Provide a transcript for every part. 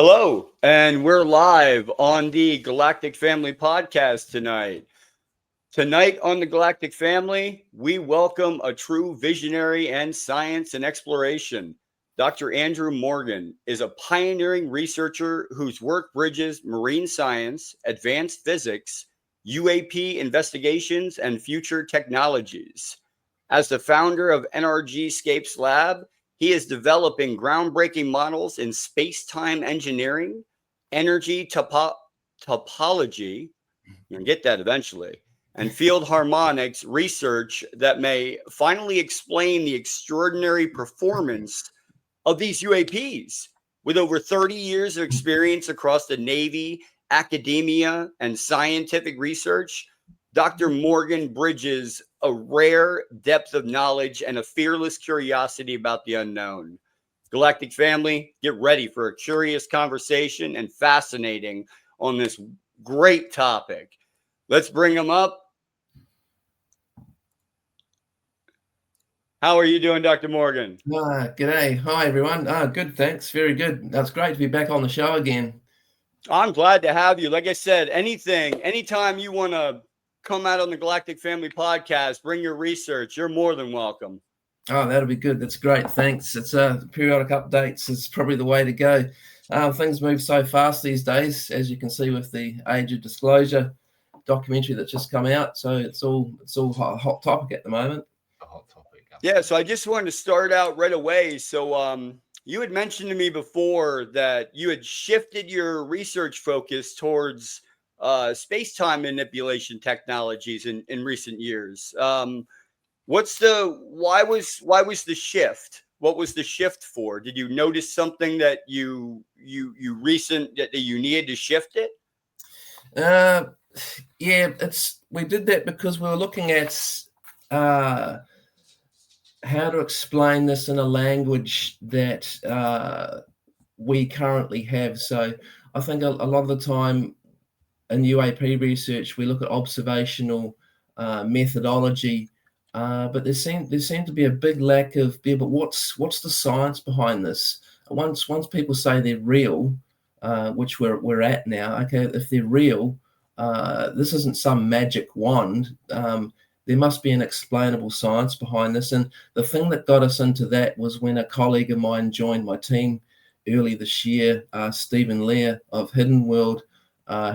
Hello, and we're live on the Galactic Family Podcast tonight. Tonight on the Galactic Family, we welcome a true visionary in science and exploration. Dr. Andrew Morgan is a pioneering researcher whose work bridges marine science, advanced physics, UAP investigations, and future technologies. As the founder of NRG Scapes Lab, he is developing groundbreaking models in space-time engineering, energy topology, you'll get that eventually, and field harmonics research that may finally explain the extraordinary performance of these UAPs. With over 30 years of experience across the Navy, academia, and scientific research, Dr. Morgan bridges a rare depth of knowledge and a fearless curiosity about the unknown. Galactic Family, get ready for a curious conversation and fascinating on this great topic. Let's bring them up. How are you doing, Dr. Morgan? G'day. Hi, everyone. Good, thanks. Very good. That's great to be back on the show again. I'm glad to have you. Like I said, anytime you want to come out on the Galactic Family Podcast, bring your research, you're more than welcome. Oh, that'll be good. That's great. Thanks. It's periodic updates is probably the way to go. Things move so fast these days, as you can see with the Age of Disclosure documentary that's just come out. So it's all a hot topic at the moment. A hot topic. Yeah. So I just wanted to start out right away. So you had mentioned to me before that you had shifted your research focus towards space-time manipulation technologies in recent years. Why was the shift? What was the shift for? Did you notice something that you needed to shift it? Yeah, we did that because we were looking at how to explain this in a language that we currently have. So I think a lot of the time in UAP research, we look at observational methodology, but there seemed to be a big lack of, but what's the science behind this? Once people say they're real, which we're at now, okay, if they're real, this isn't some magic wand. There must be an explainable science behind this. And the thing that got us into that was when a colleague of mine joined my team early this year, Stephen Lear of Hidden World,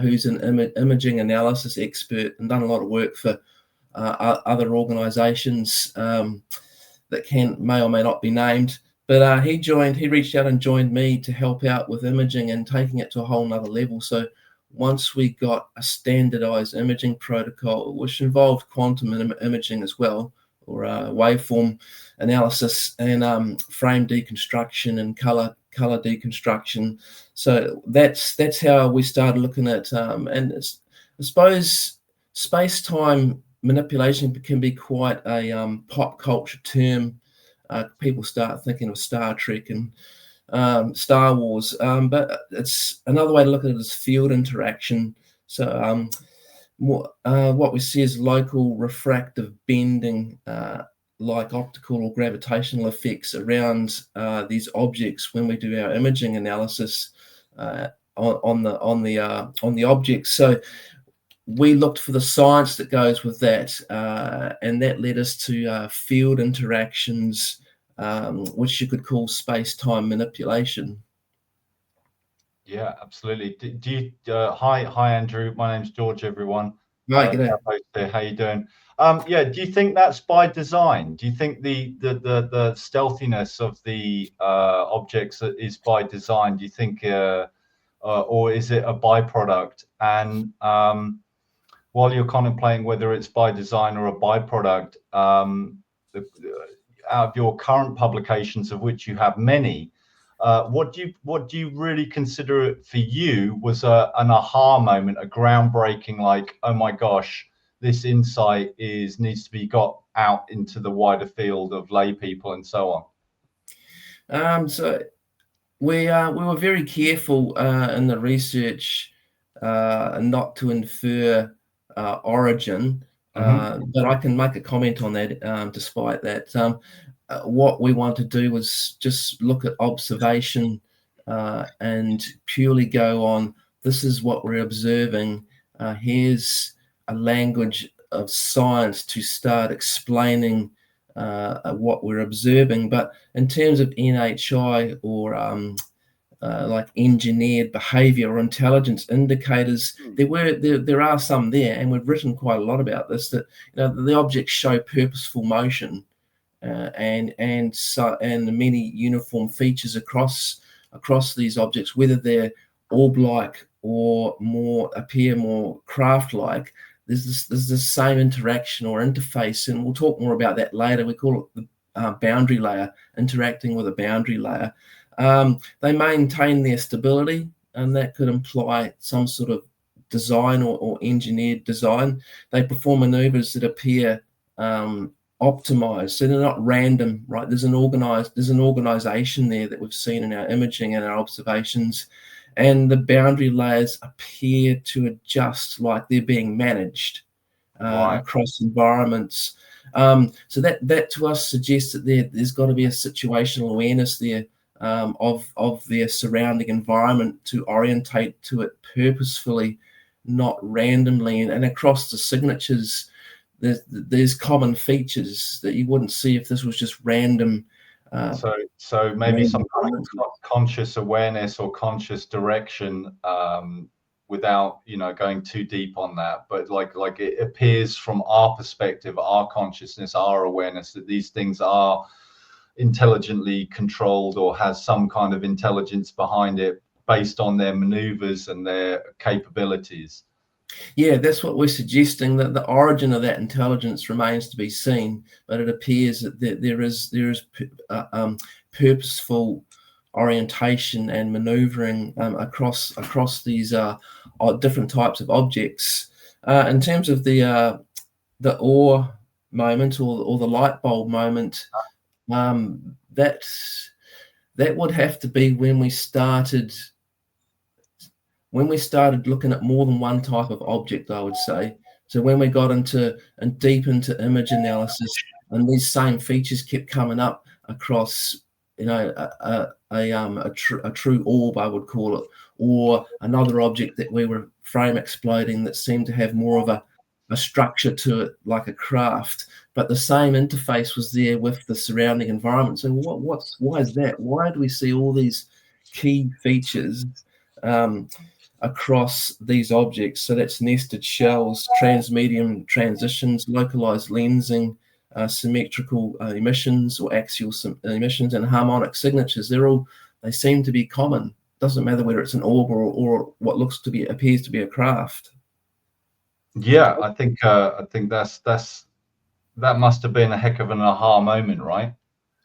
who's an imaging analysis expert and done a lot of work for other organizations that may or may not be named. But he reached out and joined me to help out with imaging and taking it to a whole nother level. So once we got a standardized imaging protocol, which involved quantum imaging as well, or waveform analysis and frame deconstruction and color deconstruction. So that's how we started looking at, and I suppose space-time manipulation can be quite a pop culture term. People start thinking of Star Trek and Star Wars, but it's another way to look at it is field interaction. So what we see is local refractive bending, like optical or gravitational effects around these objects when we do our imaging analysis on the objects. So we looked for the science that goes with that, and that led us to field interactions, which you could call space-time manipulation. Yeah, absolutely. Hi, Andrew. My name's George, everyone. Hi, g'day. How you doing? Do you think that's by design? Do you think the stealthiness of the objects is by design? Do you think, or is it a byproduct? And while you're contemplating whether it's by design or a byproduct, out of your current publications, of which you have many, what do you really consider for you was an aha moment, a groundbreaking, like, oh my gosh, this insight needs to be got out into the wider field of lay people and so on? So we were very careful in the research not to infer origin, but I can make a comment on that. Despite that, what we want to do was just look at observation and purely go on, this is what we're observing. Here's a language of science to start explaining what we're observing. But in terms of NHI or like engineered behavior or intelligence indicators, there are some there, and we've written quite a lot about this, that the objects show purposeful motion and many uniform features across these objects, whether they're orb-like or appear more craft-like. There's this same interaction or interface, and we'll talk more about that later. We call it the boundary layer, interacting with a boundary layer. They maintain their stability, and that could imply some sort of design or engineered design. They perform maneuvers that appear optimized, so they're not random, right? There's an organization there that we've seen in our imaging and our observations, and the boundary layers appear to adjust like they're being managed across environments. So that to us suggests that there's got to be a situational awareness there of their surrounding environment to orientate to it purposefully, not randomly. And across the signatures, there's common features that you wouldn't see if this was just random. So maybe some kind of conscious awareness or conscious direction, without going too deep on that, but like it appears from our perspective, our consciousness, our awareness, that these things are intelligently controlled or has some kind of intelligence behind it based on their maneuvers and their capabilities. Yeah, that's what we're suggesting, that the origin of that intelligence remains to be seen, but it appears that there is purposeful orientation and maneuvering across these different types of objects. In terms of the awe moment or the light bulb moment, that would have to be when we started looking at more than one type of object, I would say. So when we got deep into image analysis, and these same features kept coming up across, a true orb, I would call it, or another object that we were frame exploding that seemed to have more of a structure to it, like a craft, but the same interface was there with the surrounding environment. So why is that? Why do we see all these key features across these objects? So that's nested shells, transmedium transitions, localized lensing, symmetrical emissions or axial emissions, and harmonic signatures. They seem to be common. Doesn't matter whether it's an orb or what appears to be a craft. Yeah, I think that must have been a heck of an aha moment, right?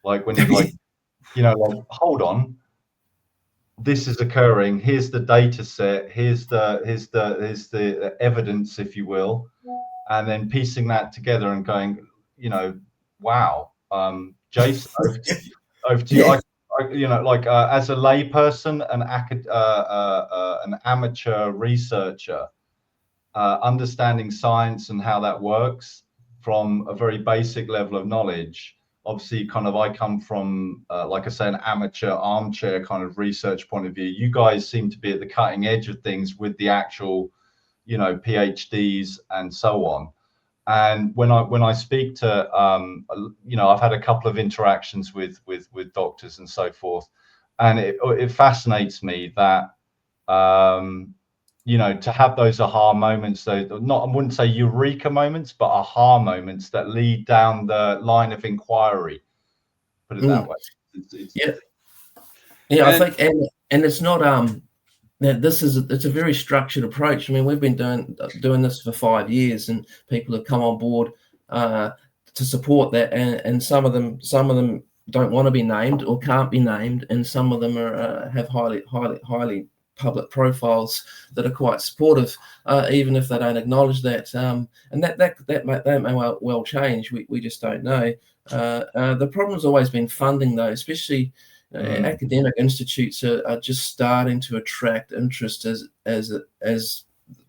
Like when you hold on, this is occurring. Here's the data set. Here's the evidence, if you will, and then piecing that together and going, wow. Jason, over to you. As a layperson, an amateur researcher, understanding science and how that works from a very basic level of knowledge. Obviously, I come from, like I say, an amateur armchair kind of research point of view. You guys seem to be at the cutting edge of things with the actual, PhDs and so on. And when I speak to, I've had a couple of interactions with doctors and so forth, and it fascinates me that, to have those aha moments, I wouldn't say eureka moments, but aha moments that lead down the line of inquiry. Put it that way. Yeah. I think, and it's not it's a very structured approach. I mean, we've been doing this for 5 years, and people have come on board to support that, and some of them don't want to be named or can't be named, and some of them have highly public profiles that are quite supportive, even if they don't acknowledge that. And that may well change. We just don't know. The problem's always been funding, though, especially academic institutes are just starting to attract interest as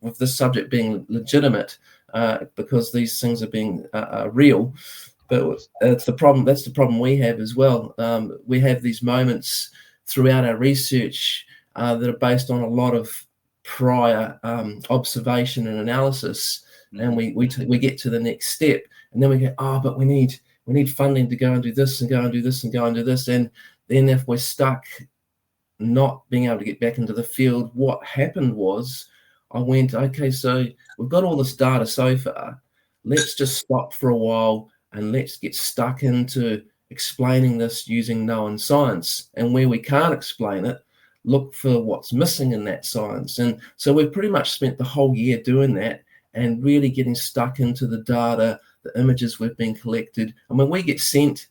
with this subject being legitimate, because these things are being real. But that's the problem we have as well. We have these moments throughout our research that are based on a lot of prior observation and analysis, and we get to the next step, and then we go, but we need funding to go and do this and go and do this and go and do this, and then if we're stuck not being able to get back into the field, what happened was I went, okay, so we've got all this data so far. Let's just stop for a while and let's get stuck into explaining this using known science. And where we can't explain it, look for what's missing in that science. And so we've pretty much spent the whole year doing that and really getting stuck into the data, the images we've been collected. I mean, we get sent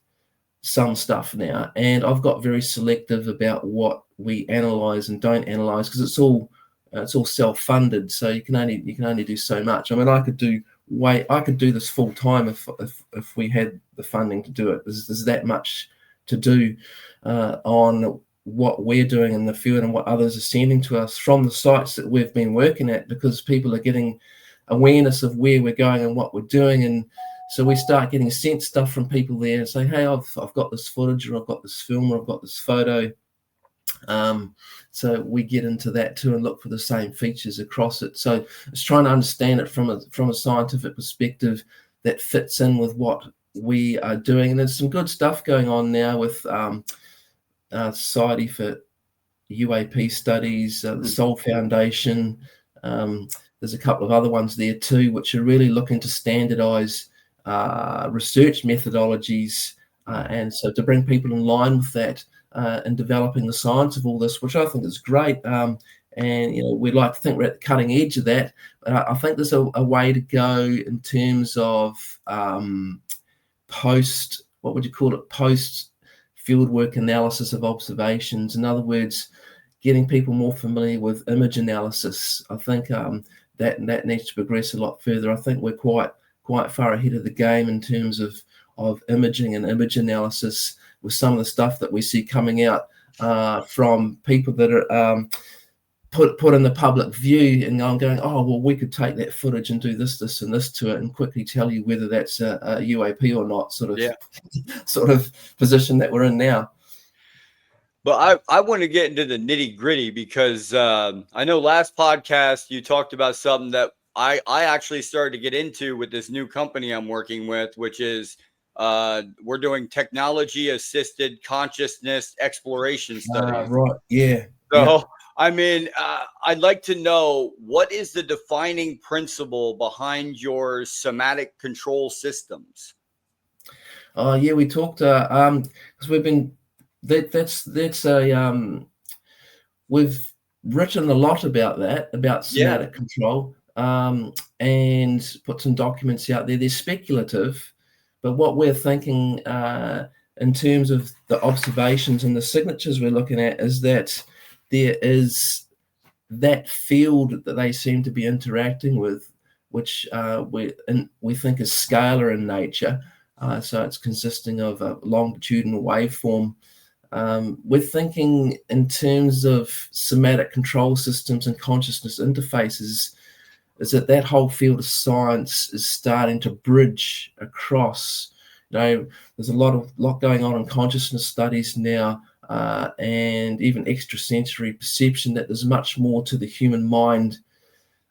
some stuff now, and I've got very selective about what we analyze and don't analyze, because it's all self-funded, so you can only do so much. I mean, I could do this full time if we had the funding to do it. There's that much to do on what we're doing in the field and what others are sending to us from the sites that we've been working at, because people are getting awareness of where we're going and what we're doing. And so we start getting sent stuff from people there and say, hey, I've got this footage, or I've got this film, or I've got this photo. So we get into that too and look for the same features across it. So it's trying to understand it from a scientific perspective that fits in with what we are doing. And there's some good stuff going on now with Society for UAP Studies, the Soul Foundation. There's a couple of other ones there too, which are really looking to standardize research methodologies, and so to bring people in line with that and developing the science of all this, which I think is great. And we'd like to think we're at the cutting edge of that. But I think there's a way to go in terms of post fieldwork analysis of observations. In other words, getting people more familiar with image analysis. I think that needs to progress a lot further. I think we're quite far ahead of the game in terms of imaging and image analysis, with some of the stuff that we see coming out from people that are put in the public view, and I'm going, we could take that footage and do this and this to it, and quickly tell you whether that's a UAP or not, sort of position that we're in now. But I want to get into the nitty gritty, because I know last podcast you talked about something that I actually started to get into with this new company I'm working with, which is we're doing technology assisted consciousness exploration studies. Right. Yeah. So, yeah. I mean, I'd like to know, what is the defining principle behind your somatic control systems? We talked because we've been we've written a lot about somatic control, and put some documents out there. They're speculative, but what we're thinking in terms of the observations and the signatures we're looking at is that there is that field that they seem to be interacting with, which we think is scalar in nature. So it's consisting of a longitudinal waveform. We're thinking in terms of somatic control systems and consciousness interfaces, is that whole field of science is starting to bridge across. There's a lot going on in consciousness studies now, and even extrasensory perception, that there's much more to the human mind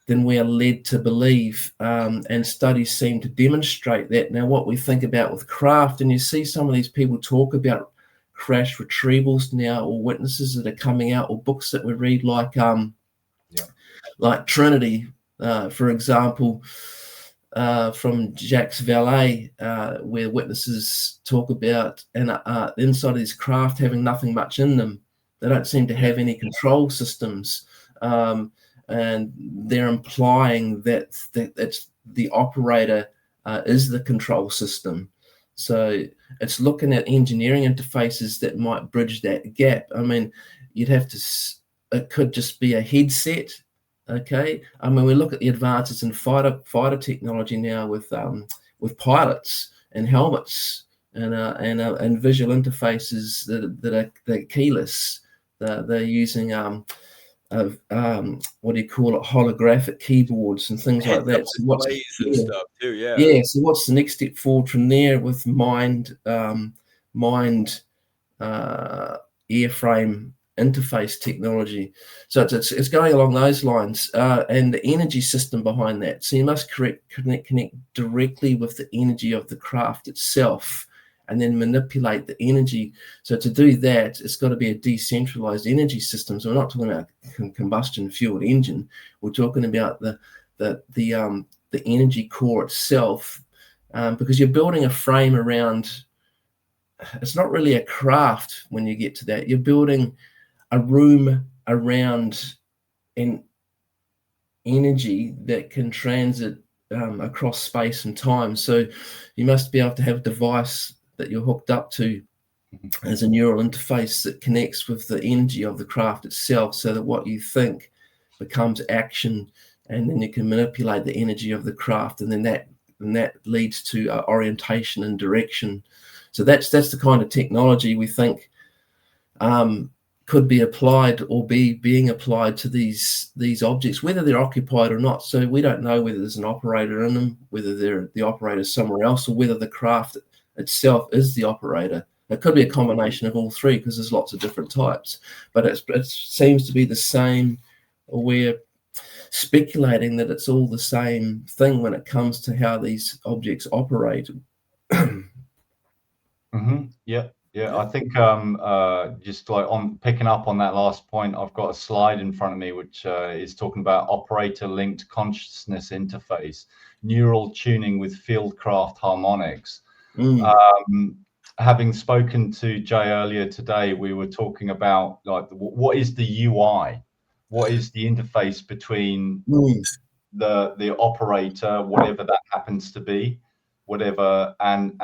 than we are led to believe, and studies seem to demonstrate that. Now, what we think about with craft, and you see some of these people talk about crash retrievals now, or witnesses that are coming out, or books that we read, like Trinity, for example, from Jacques Vallée, where witnesses talk about inside of these craft having nothing much in them. They don't seem to have any control systems, and they're implying that it's the operator is the control system. So it's looking at engineering interfaces that might bridge that gap. I mean, it could just be a headset. Okay, I mean, we look at the advances in fighter technology now with pilots and helmets and visual interfaces that are keyless. They're using holographic keyboards and things like that. So stuff too, yeah. So what's the next step forward from there with mind airframe interface technology. So it's going along those lines, and the energy system behind that. So you must connect directly with the energy of the craft itself, and then manipulate the energy. So to do that, it's got to be a decentralized energy system. So we're not talking about combustion fueled engine. We're talking about the energy core itself, because you're building a frame around. It's not really a craft when you get to that. You're building a room around an energy that can transit across space and time. So you must be able to have a device that you're hooked up to as a neural interface that connects with the energy of the craft itself, so that what you think becomes action, and then you can manipulate the energy of the craft, and then that leads to orientation and direction. So that's the kind of technology we think could be applied or being applied to these objects, whether they're occupied or not. So we don't know whether there's an operator in them, whether the operator is somewhere else, or whether the craft itself is the operator. It could be a combination of all three, because there's lots of different types. But it seems to be the same. We're speculating that it's all the same thing when it comes to how these objects operate. Yeah. I think just like on picking up on that last point, I've got a slide in front of me which is talking about operator-linked consciousness interface, neural tuning with fieldcraft harmonics. Having spoken to Jay earlier today, we were talking about like what is the UI, what is the interface between the operator, whatever that happens to be, whatever, and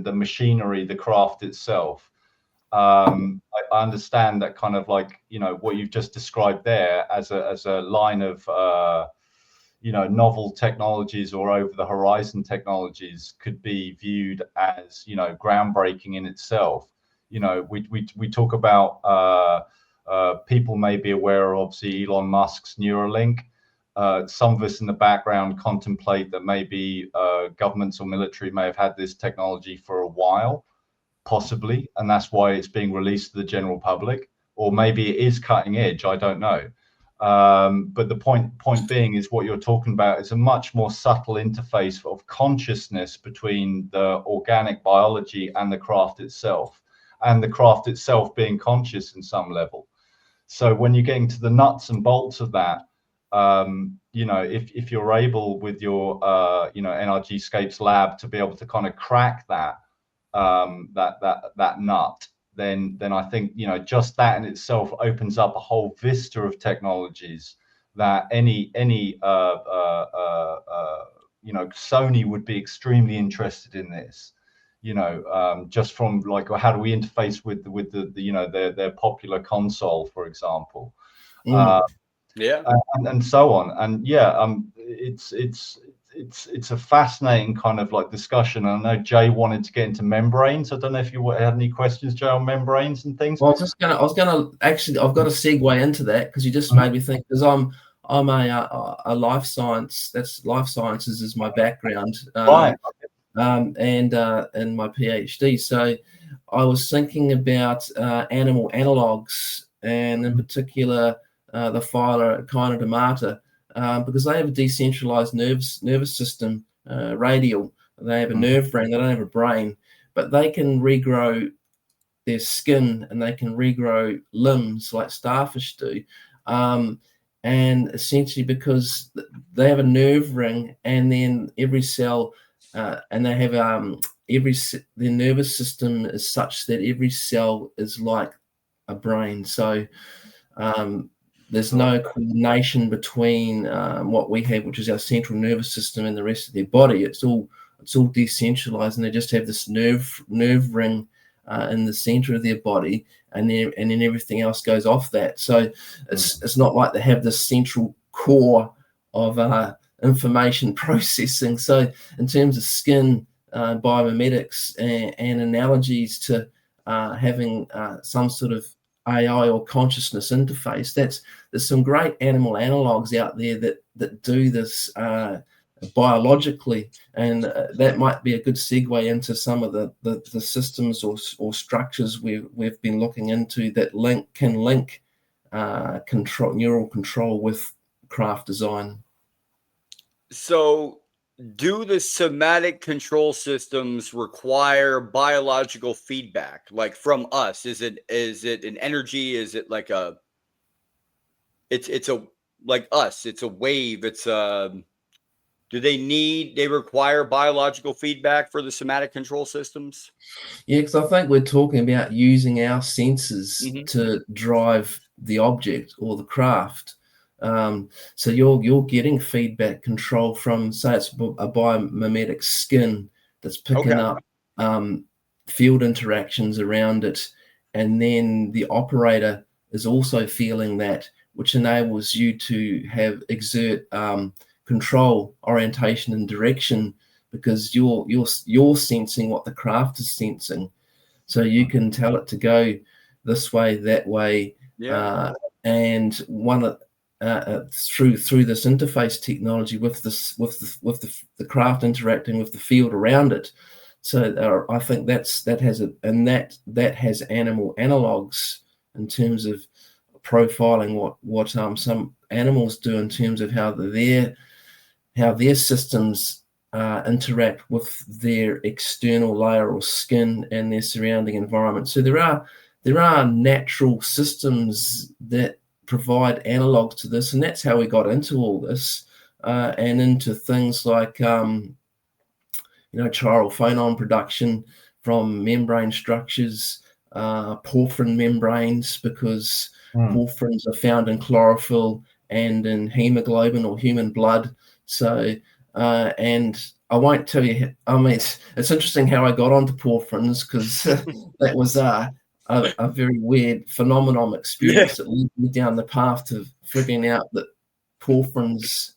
the machinery, the craft itself. I understand that kind of like, you know, what you've just described there as a line of you know, novel technologies or over the horizon technologies could be viewed as, you know, groundbreaking in itself. You know, we talk about people may be aware of, obviously, Elon Musk's Neuralink. Some of us in the background contemplate that maybe governments or military may have had this technology for a while, possibly, and that's why it's being released to the general public, or maybe it is cutting edge, I don't know. But the point being is what you're talking about is a much more subtle interface of consciousness between the organic biology and the craft itself, and the craft itself being conscious in some level. So when you're getting to the nuts and bolts of that, you know, if you're able with your you know, NRG Scapes lab to be able to kind of crack that that nut, then I think, you know, just that in itself opens up a whole vista of technologies that any you know, Sony would be extremely interested in this, you know, just from like, how do we interface with the you know, their popular console, for example. And so on. And yeah, it's a fascinating kind of like discussion. I know Jay wanted to get into membranes. I don't know if you had any questions, Jay, on membranes and things. Well, I was gonna actually, I've got a segue into that, because you just made me think, because I'm a life science. That's life sciences is my background, Right. And my PhD. So I was thinking about animal analogs, and in particular the phyla Echinodermata, because they have a decentralized nervous system, radial. They have a nerve brain. They don't have a brain, but they can regrow their skin, and they can regrow limbs like starfish do. And essentially because they have a nerve ring, and then every cell, and they have their nervous system is such that every cell is like a brain. So there's no coordination between what we have, which is our central nervous system, and the rest of their body. It's all decentralized, and they just have this nerve ring in the center of their body, and then everything else goes off that. So it's not like they have this central core of information processing. So in terms of skin biomimetics and analogies to having some sort of AI or consciousness interface, there's some great animal analogs out there that do this biologically, and that might be a good segue into some of the systems or structures we've been looking into that can link neural control with craft design. So, do the somatic control systems require biological feedback, like from us? Is it an energy? Is it like it's a like us? It's a wave. It's do they require biological feedback for the somatic control systems? Yeah, because I think we're talking about using our senses to drive the object or the craft. So you're getting feedback control from, say, it's a biomimetic skin that's picking up field interactions around it, and then the operator is also feeling that, which enables you to exert control, orientation, and direction, because you're sensing what the craft is sensing, so you can tell it to go this way, that way, and through this interface technology with the craft interacting with the field around it. So I think that has animal analogs in terms of profiling what some animals do in terms of how their systems interact with their external layer or skin and their surrounding environment. So there are natural systems that provide analogs to this, and that's how we got into all this, and into things like chiral phonon production from membrane structures, porphyrin membranes, because porphyrins are found in chlorophyll and in hemoglobin or human blood. So, and I won't tell you, I mean, it's interesting how I got onto porphyrins, because that was a very weird phenomenon experience that led me down the path to figuring out that porphyrins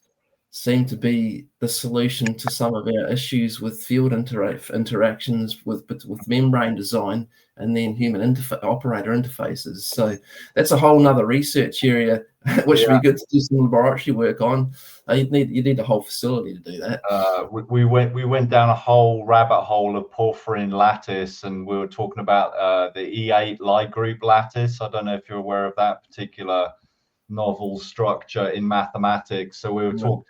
seem to be the solution to some of our issues with field interactions with membrane design and then human operator interfaces. So that's a whole nother research area, which would be good to do some laboratory work on. You need a whole facility to do that. We went down a whole rabbit hole of porphyrin lattice, and we were talking about the E8 Lie group lattice. I don't know if you're aware of that particular novel structure in mathematics. So we were talking.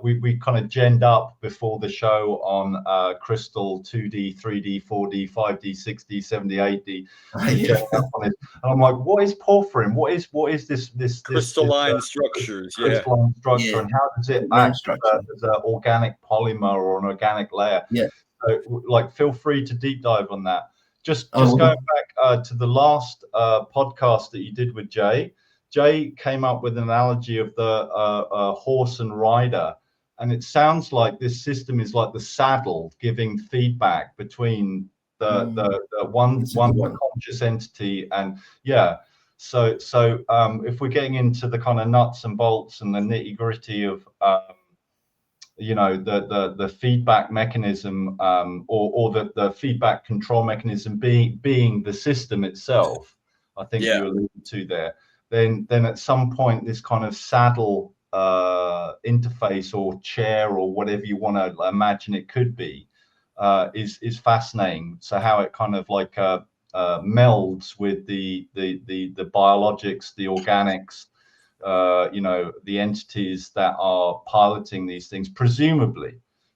We kind of genned up before the show on crystal 2D, 3D, 4D, 5D, 6D, 7D, 8D. And I'm like, what is porphyrin? What is this crystalline structures? Crystalline structure, and how does it act as an organic polymer or an organic layer? So, like, feel free to deep dive on that. Just going back to the last podcast that you did with Jay. Jay came up with an analogy of the horse and rider, and it sounds like this system is like the saddle giving feedback between the one conscious entity, and So if we're getting into the kind of nuts and bolts and the nitty gritty of the feedback mechanism, or the feedback control mechanism being the system itself, I think you alluded to there. Then at some point, this kind of saddle interface or chair or whatever you want to imagine it could be is fascinating. So how it kind of like melds with the biologics, the organics, the entities that are piloting these things, presumably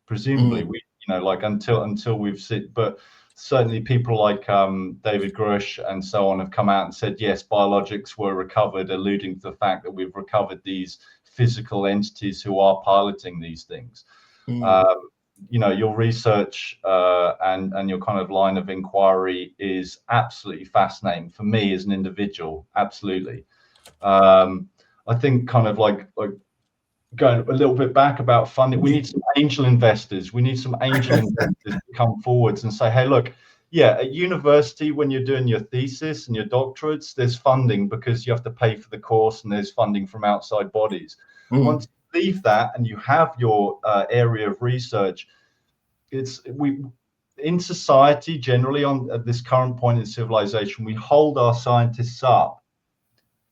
we, until we've seen, but certainly people like David Grush and so on have come out and said, yes, biologics were recovered, alluding to the fact that we've recovered these physical entities who are piloting these things. Your research and your kind of line of inquiry is absolutely fascinating for me as an individual. Absolutely. I think kind of like going a little bit back about funding, we need some angel investors. We need some angel investors to come forwards and say, hey, look, at university, when you're doing your thesis and your doctorates, there's funding because you have to pay for the course, and there's funding from outside bodies. Once you leave that and you have your area of research, in society generally, at this current point in civilization, we hold our scientists up,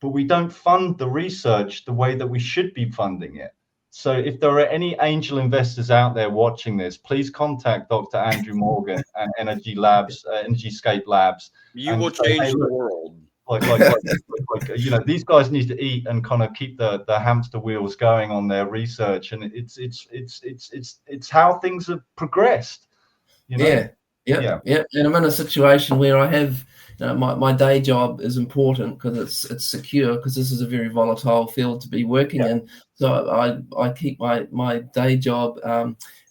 but we don't fund the research the way that we should be funding it. So if there are any angel investors out there watching this, please contact Dr. Andrew Morgan and Energy Labs, Energyscape Labs, You and will say, change hey, the look, world. like these guys need to eat and kind of keep the hamster wheels going on their research, and it's how things have progressed. Yeah. And I'm in a situation where I have, my day job is important because it's secure, because this is a very volatile field to be working in. So I keep my day job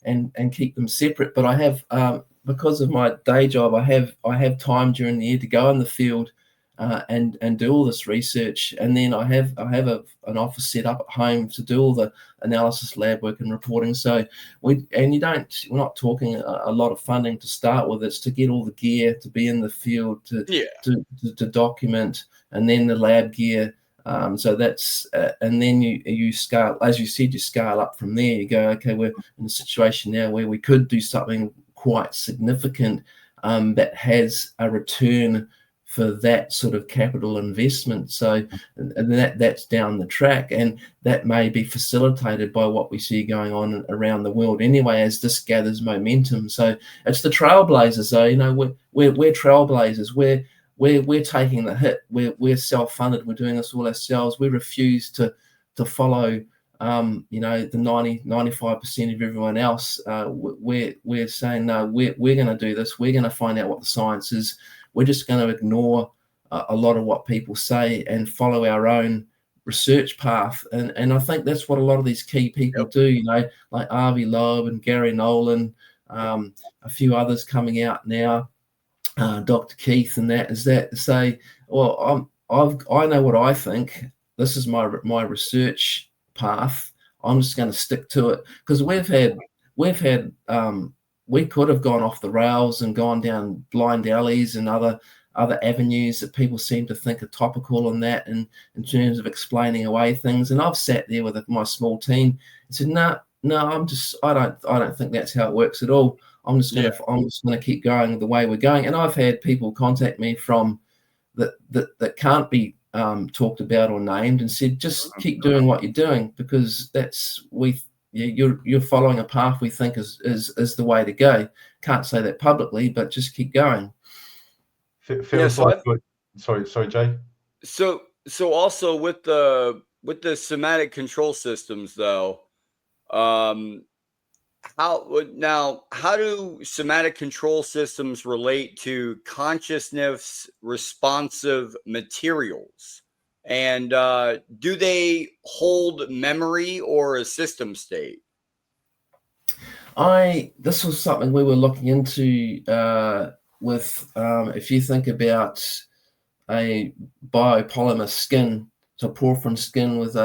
and keep them separate. But I have, because of my day job, I have time during the year to go in the field and do all this research. And then I have an office set up at home to do all the analysis, lab work, and reporting. So we're not talking a lot of funding to start with. It's to get all the gear, to be in the field, to document, and then the lab gear. So that's and then you scale, as you said, you scale up from there. You go, okay, we're in a situation now where we could do something quite significant that has a return for that sort of capital investment. So, and that's down the track, and that may be facilitated by what we see going on around the world anyway, as this gathers momentum. So it's the trailblazers, though. We're trailblazers. We're taking the hit. We're self-funded. We're doing this all ourselves. We refuse to follow the 95% of everyone else. We're saying no. We're going to do this. We're going to find out what the science is. We're just going to ignore a lot of what people say and follow our own research path. And I think that's what a lot of these key people do, like Avi Loeb and Gary Nolan, a few others coming out now, Dr. Keith, and that say, well, I know what I think. This is my research path. I'm just going to stick to it, because we've had we could have gone off the rails and gone down blind alleys and other avenues that people seem to think are topical on that, and in terms of explaining away things. And I've sat there with my small team and said, no, I don't think that's how it works at all. I'm just gonna keep going the way we're going. And I've had people contact me from that can't be talked about or named, and said, just keep doing what you're doing, because you're following a path we think is the way to go. Can't say that publicly, but just keep going. Feels like good. Sorry, Jay. So also with the somatic control systems, though, how do somatic control systems relate to consciousness responsive materials? And do they hold memory or a system state? This was something we were looking into with, if you think about a biopolymer skin, so porphyrin skin with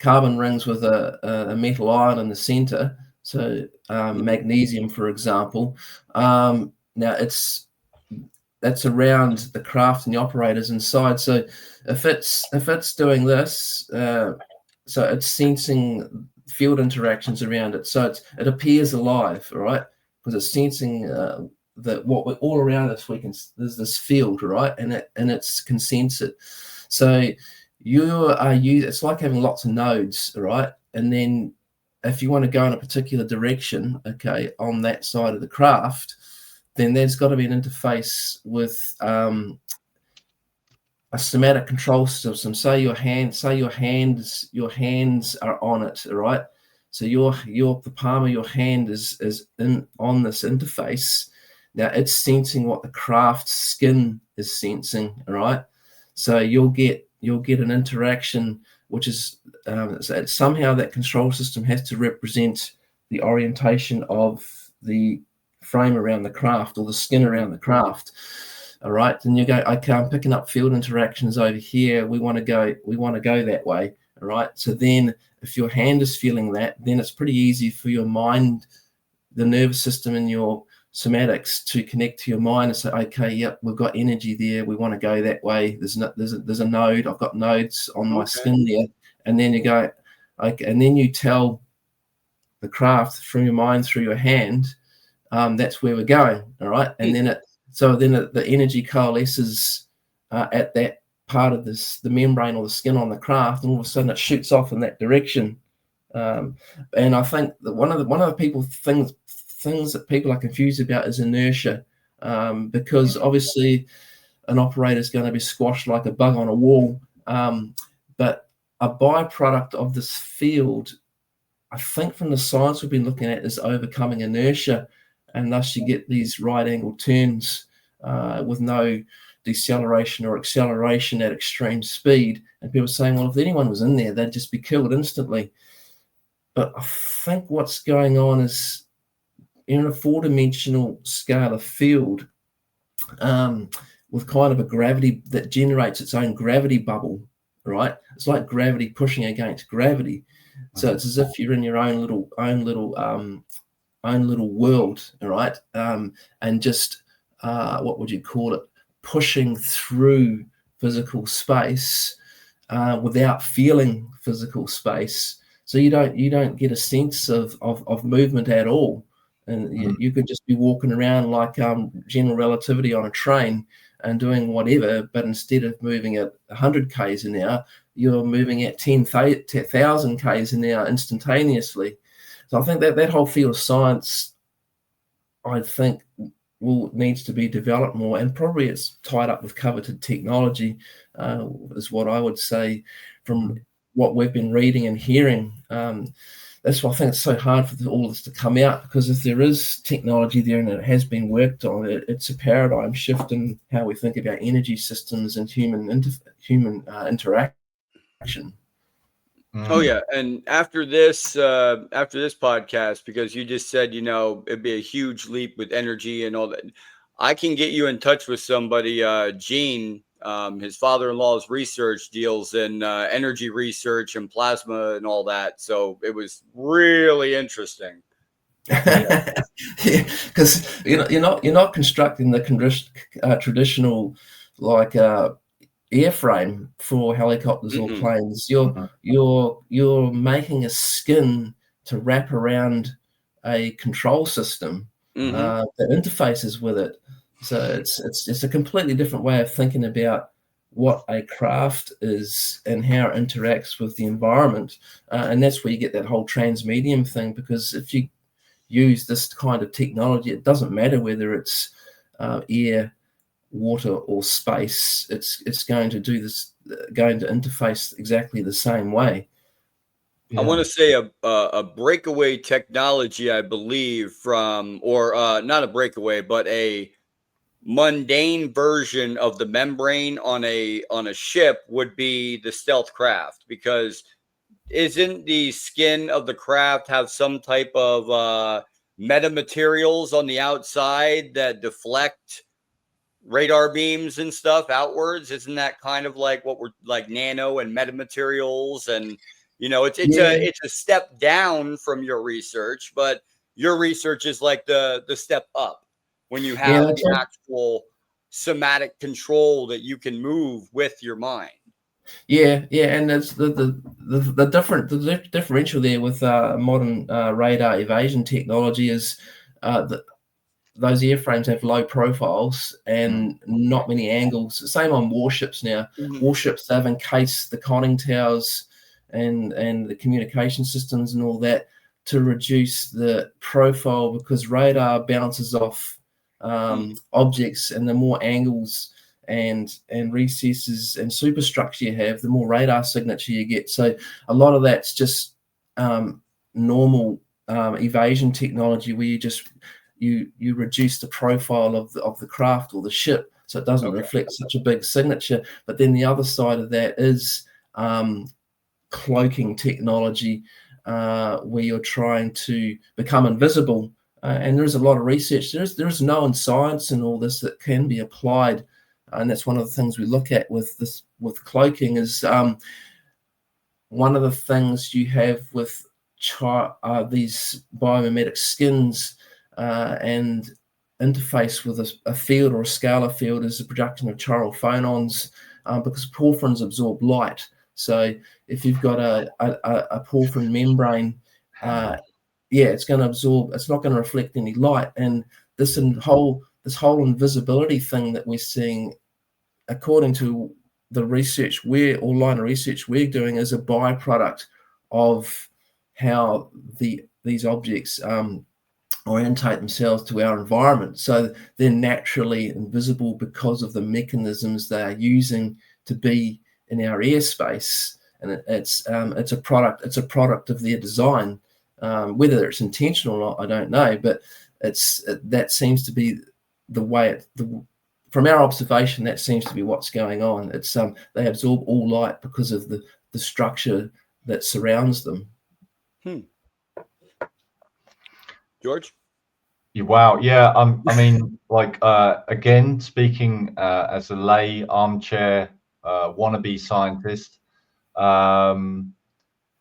carbon rings with a metal ion in the center, so magnesium, for example. Now that's around the craft and the operators inside. So if it's doing this, so it's sensing field interactions around it. So it appears alive, right? Because it's sensing that what we're all around us, there's this field, right? And it can sense it. So it's like having lots of nodes, right? And then if you want to go in a particular direction, okay, on that side of the craft, then there's got to be an interface with a somatic control system. Say your hands are on it, all right? So the palm of your hand is on this interface. Now it's sensing what the craft skin is sensing, all right? So you'll get an interaction, which is somehow that control system has to represent the orientation of the frame around the craft, or the skin around the craft. All right, then you go, okay, I'm picking up field interactions over here. We want to go that way. All right. So then if your hand is feeling that, then it's pretty easy for your mind, the nervous system and your somatics to connect to your mind and say, okay, yep, we've got energy there. We want to go that way. There's a node. I've got nodes on my skin there. And then you go, okay, and then you tell the craft from your mind through your hand, that's where we're going. All right. And then the energy coalesces at that part of the membrane or the skin on the craft, and all of a sudden it shoots off in that direction. And I think that one of the things that people are confused about is inertia, because obviously an operator is going to be squashed like a bug on a wall. But a byproduct of this field, I think from the science we've been looking at, is overcoming inertia, and thus you get these right angle turns with no deceleration or acceleration at extreme speed. And people are saying, well, if anyone was in there, they'd just be killed instantly. But I think what's going on is in a four-dimensional scalar field, with kind of a gravity that generates its own gravity bubble, right? It's like gravity pushing against gravity. So it's as if you're in your own little world, right? And just what would you call it? Pushing through physical space without feeling physical space. So you don't get a sense of movement at all, and you could just be walking around like general relativity on a train and doing whatever, but instead of moving at 100 k's an hour, you're moving at 10,000 k's an hour instantaneously. So I think that whole field of science, I think, needs to be developed more, and probably it's tied up with coveted technology, is what I would say from what we've been reading and hearing. That's why I think it's so hard for all this to come out, because if there is technology there and it has been worked on, it's a paradigm shift in how we think about energy systems and human interaction. Oh yeah, and after this podcast, because you just said, it'd be a huge leap with energy and all that, I can get you in touch with somebody, Gene. His father-in-law's research deals in energy research and plasma and all that. So it was really interesting. Yeah, because you're not constructing the traditional like airframe for helicopters or planes. You're making a skin to wrap around a control system that interfaces with it. So it's a completely different way of thinking about what a craft is and how it interacts with the environment, and that's where you get that whole transmedium thing. Because if you use this kind of technology, it doesn't matter whether it's air, water, or space. It's going to interface exactly the same way. I want to say a breakaway technology, I believe, from, or not a breakaway, but a mundane version of the membrane on a ship would be the stealth craft, because isn't the skin of the craft have some type of metamaterials on the outside that deflect radar beams and stuff outwards? Isn't that kind of like what we're like, nano and metamaterials? And it's a step down from your research, but your research is like the step up when you have the actual somatic control that you can move with your mind. Yeah, and it's the differential there with modern radar evasion technology is that those airframes have low profiles and not many angles. Same on warships now. Warships, they've encased the conning towers and the communication systems and all that to reduce the profile, because radar bounces off objects, and the more angles and recesses and superstructure you have, the more radar signature you get. So a lot of that's just normal evasion technology, where you reduce the profile of the craft or the ship, so it doesn't reflect such a big signature. But then the other side of that is cloaking technology, where you're trying to become invisible. And there's a lot of research. There's known science and all this that can be applied, and that's one of the things we look at with cloaking. Is one of the things you have with these biomimetic skins and interface with a field or a scalar field is the production of chiral phonons, because porphyrins absorb light. So if you've got a porphyrin membrane, it's going to absorb. It's not going to reflect any light. And this whole invisibility thing that we're seeing, according to the research line of research we're doing, is a byproduct of how these objects orientate themselves to our environment. So they're naturally invisible because of the mechanisms they are using to be in our airspace. And it's a product of their design. Whether it's intentional or not, I don't know, but that seems to be the way from our observation, that seems to be what's going on. It's they absorb all light because of the structure that surrounds them. George? Wow. Yeah. I mean, like, again, speaking as a lay armchair wannabe scientist,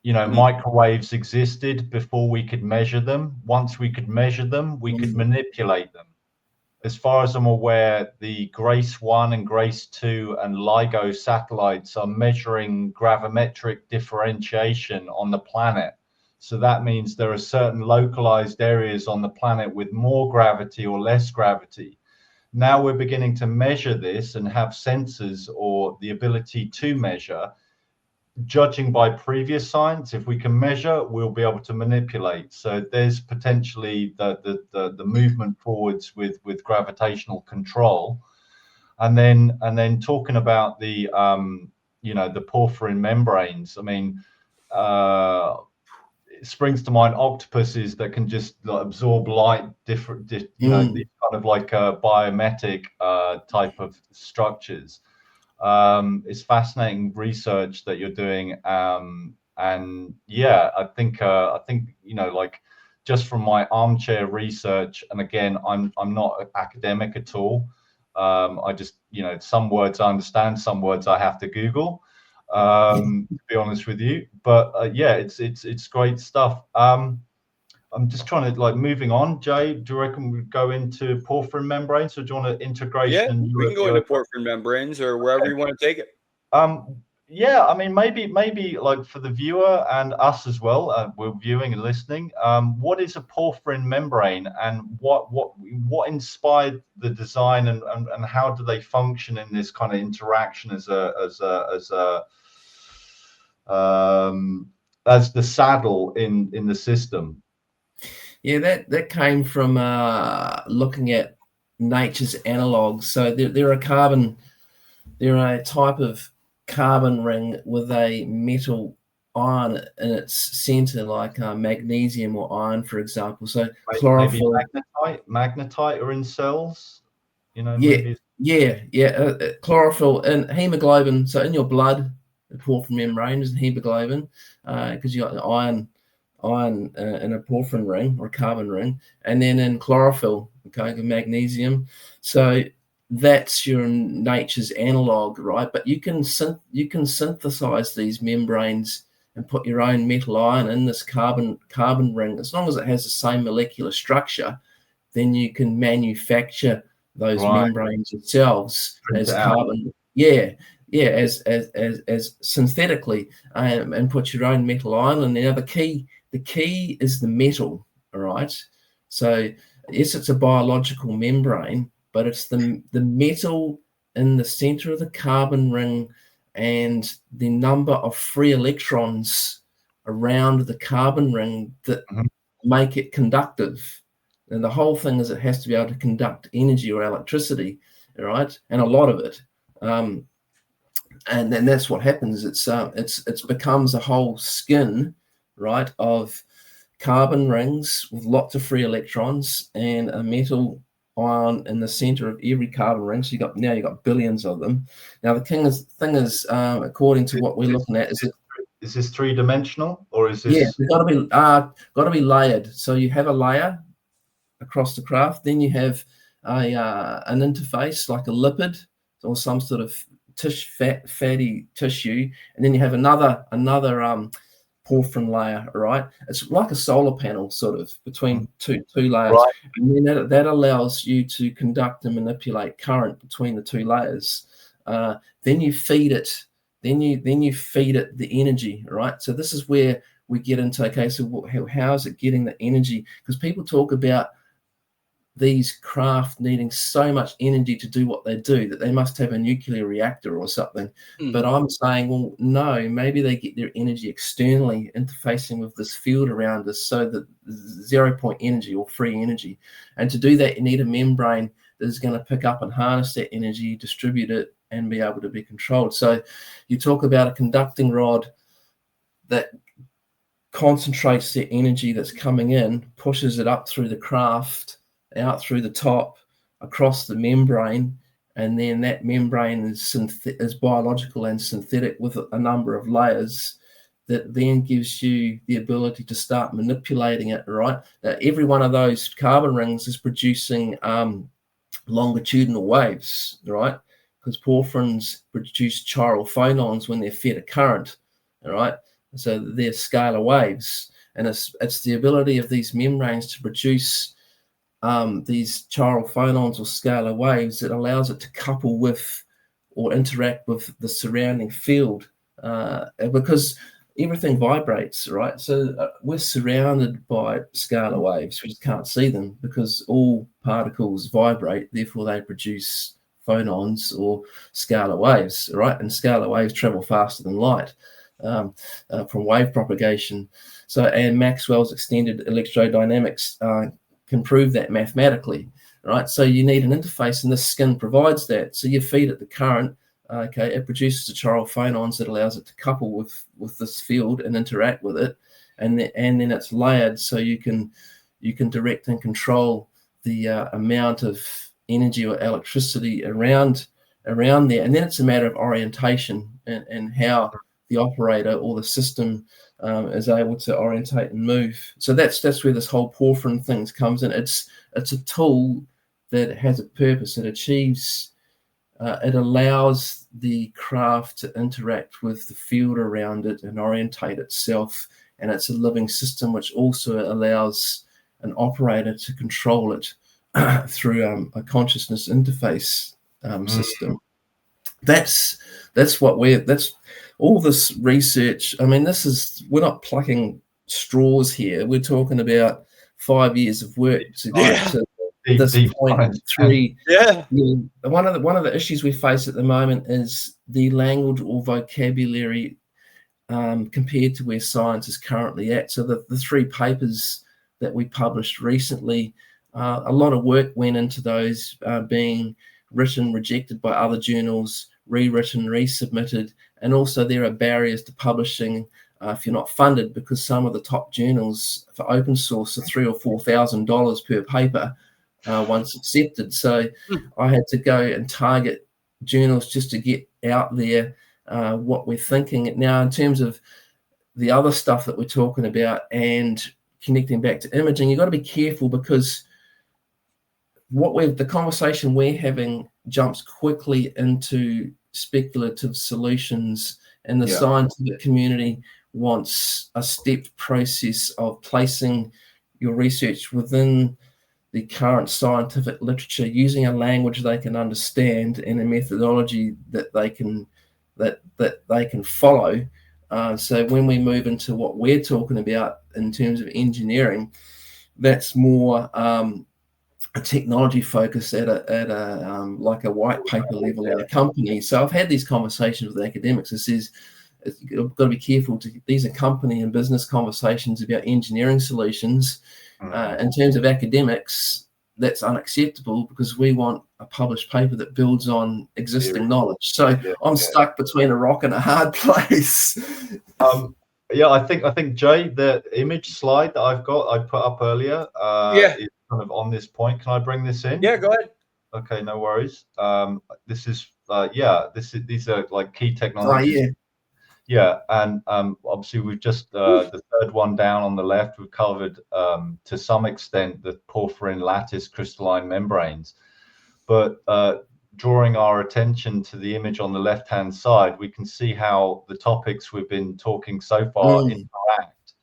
microwaves existed before we could measure them. Once we could measure them, we could manipulate them. As far as I'm aware, the Grace 1 and Grace 2 and LIGO satellites are measuring gravimetric differentiation on the planet. So that means there are certain localized areas on the planet with more gravity or less gravity. Now we're beginning to measure this and have sensors or the ability to measure. Judging by previous science, if we can measure, we'll be able to manipulate. So there's potentially the movement forwards with gravitational control. And then talking about the porphyrin membranes. I mean, it springs to mind octopuses that can just absorb light, these kind of like biometric type of structures. It's fascinating research that you're doing, and yeah, I think like, just from my armchair research, and again, I'm not an academic at all. I just, some words I understand, some words I have to Google, to be honest with you. But yeah, it's great stuff. I'm just trying to, like, moving on. Jay, do you reckon we go into porphyrin membranes, or do you want to integration? Yeah, we can go into porphyrin membranes or wherever you want to take it. Yeah, I mean, maybe like for the viewer and us as well, we're viewing and listening. What is a porphyrin membrane, and what inspired the design, and how do they function in this kind of interaction as the saddle in the system? Yeah, that came from looking at nature's analogs. So they're a type of carbon ring with a metal ion in its center, like magnesium or iron, for example. So chlorophyll, maybe magnetite, or in cells, maybe. Chlorophyll and hemoglobin. So in your blood, the porphyrin membrane is hemoglobin, because you got the iron in a porphyrin ring or a carbon ring, and then in chlorophyll, okay, magnesium. So that's your nature's analog, right? But you can synthesize these membranes and put your own metal ion in this carbon ring. As long as it has the same molecular structure, then you can manufacture those membranes yourselves as carbon. As synthetically, and put your own metal ion. And now the key is the metal, all right? So yes, it's a biological membrane, but it's the metal in the center of the carbon ring and the number of free electrons around the carbon ring that make it conductive. And the whole thing is it has to be able to conduct energy or electricity, all right? And a lot of it. And then that's what happens. It becomes a whole skin, right, of carbon rings with lots of free electrons and a metal ion in the center of every carbon ring. So you got billions of them. Now the thing is, according to what we're looking at, is this three-dimensional, or is this? Yeah, it's got to be layered. So you have a layer across the craft, then you have an interface like a lipid or some sort of fatty tissue, and then you have another porphyrin layer, right? It's like a solar panel, sort of, between two layers, right. And then that allows you to conduct and manipulate current between the two layers. Then you feed it. Then you feed it the energy, right? So this is where we get into, okay, so how is it getting the energy? Because people talk about these craft needing so much energy to do what they do that they must have a nuclear reactor or something. But I'm saying, well, no, maybe they get their energy externally, interfacing with this field around us, so that 0-point energy or free energy. And to do that, you need a membrane that is going to pick up and harness that energy, distribute it, and be able to be controlled. So you talk about a conducting rod that concentrates the energy that's coming in, pushes it up through the craft, out through the top, across the membrane, and then that membrane is biological and synthetic with a number of layers that then gives you the ability to start manipulating it, right? Every one of those carbon rings is producing longitudinal waves, right? Because porphyrins produce chiral phonons when they're fed a current, all right? So they're scalar waves. And it's the ability of these membranes to produce these chiral phonons or scalar waves that allows it to couple with or interact with the surrounding field, because everything vibrates, right? So we're surrounded by scalar waves. We just can't see them because all particles vibrate, therefore they produce phonons or scalar waves, right? And scalar waves travel faster than light from wave propagation. So, and Maxwell's extended electrodynamics can prove that mathematically, right? So you need an interface, and the skin provides that. So you feed it the current, okay, it produces the chiral phonons that allows it to couple with this field and interact with it, and then it's layered so you can direct and control the amount of energy or electricity around there, and then it's a matter of orientation and how the operator or the system is able to orientate and move. So that's where this whole porphyrin thing comes in. It's a tool that has a purpose. It achieves, it allows the craft to interact with the field around it and orientate itself. And it's a living system which also allows an operator to control it through a consciousness interface system. That's all this research. I mean, we're not plucking straws here. We're talking about 5 years of work to get to this point. One of the issues we face at the moment is the language or vocabulary compared to where science is currently at. So the 3 papers that we published recently, a lot of work went into those being written, rejected by other journals, rewritten, resubmitted, and also there are barriers to publishing if you're not funded, because some of the top journals for open source are $3,000 or $4,000 per paper once accepted. So I had to go and target journals just to get out there what we're thinking. Now, in terms of the other stuff that we're talking about and connecting back to imaging, you've got to be careful, because the conversation we're having jumps quickly into speculative solutions, and the scientific community wants a stepped process of placing your research within the current scientific literature, using a language they can understand and a methodology that they can follow. So when we move into what we're talking about in terms of engineering, that's more a technology focus at a like a white paper level in a company. So I've had these conversations with academics. It says you've got to be careful. These are company and business conversations about engineering solutions. In terms of academics, that's unacceptable, because we want a published paper that builds on existing knowledge. So I'm stuck between a rock and a hard place. I think Jay, the image slide that I put up earlier is kind of on this point. Can I bring this in? Yeah, go ahead. Okay, no worries. This is these are like key technologies. And obviously we've just the third one down on the left, we've covered to some extent the porphyrin lattice crystalline membranes, but drawing our attention to the image on the left hand side, we can see how the topics we've been talking so far interact.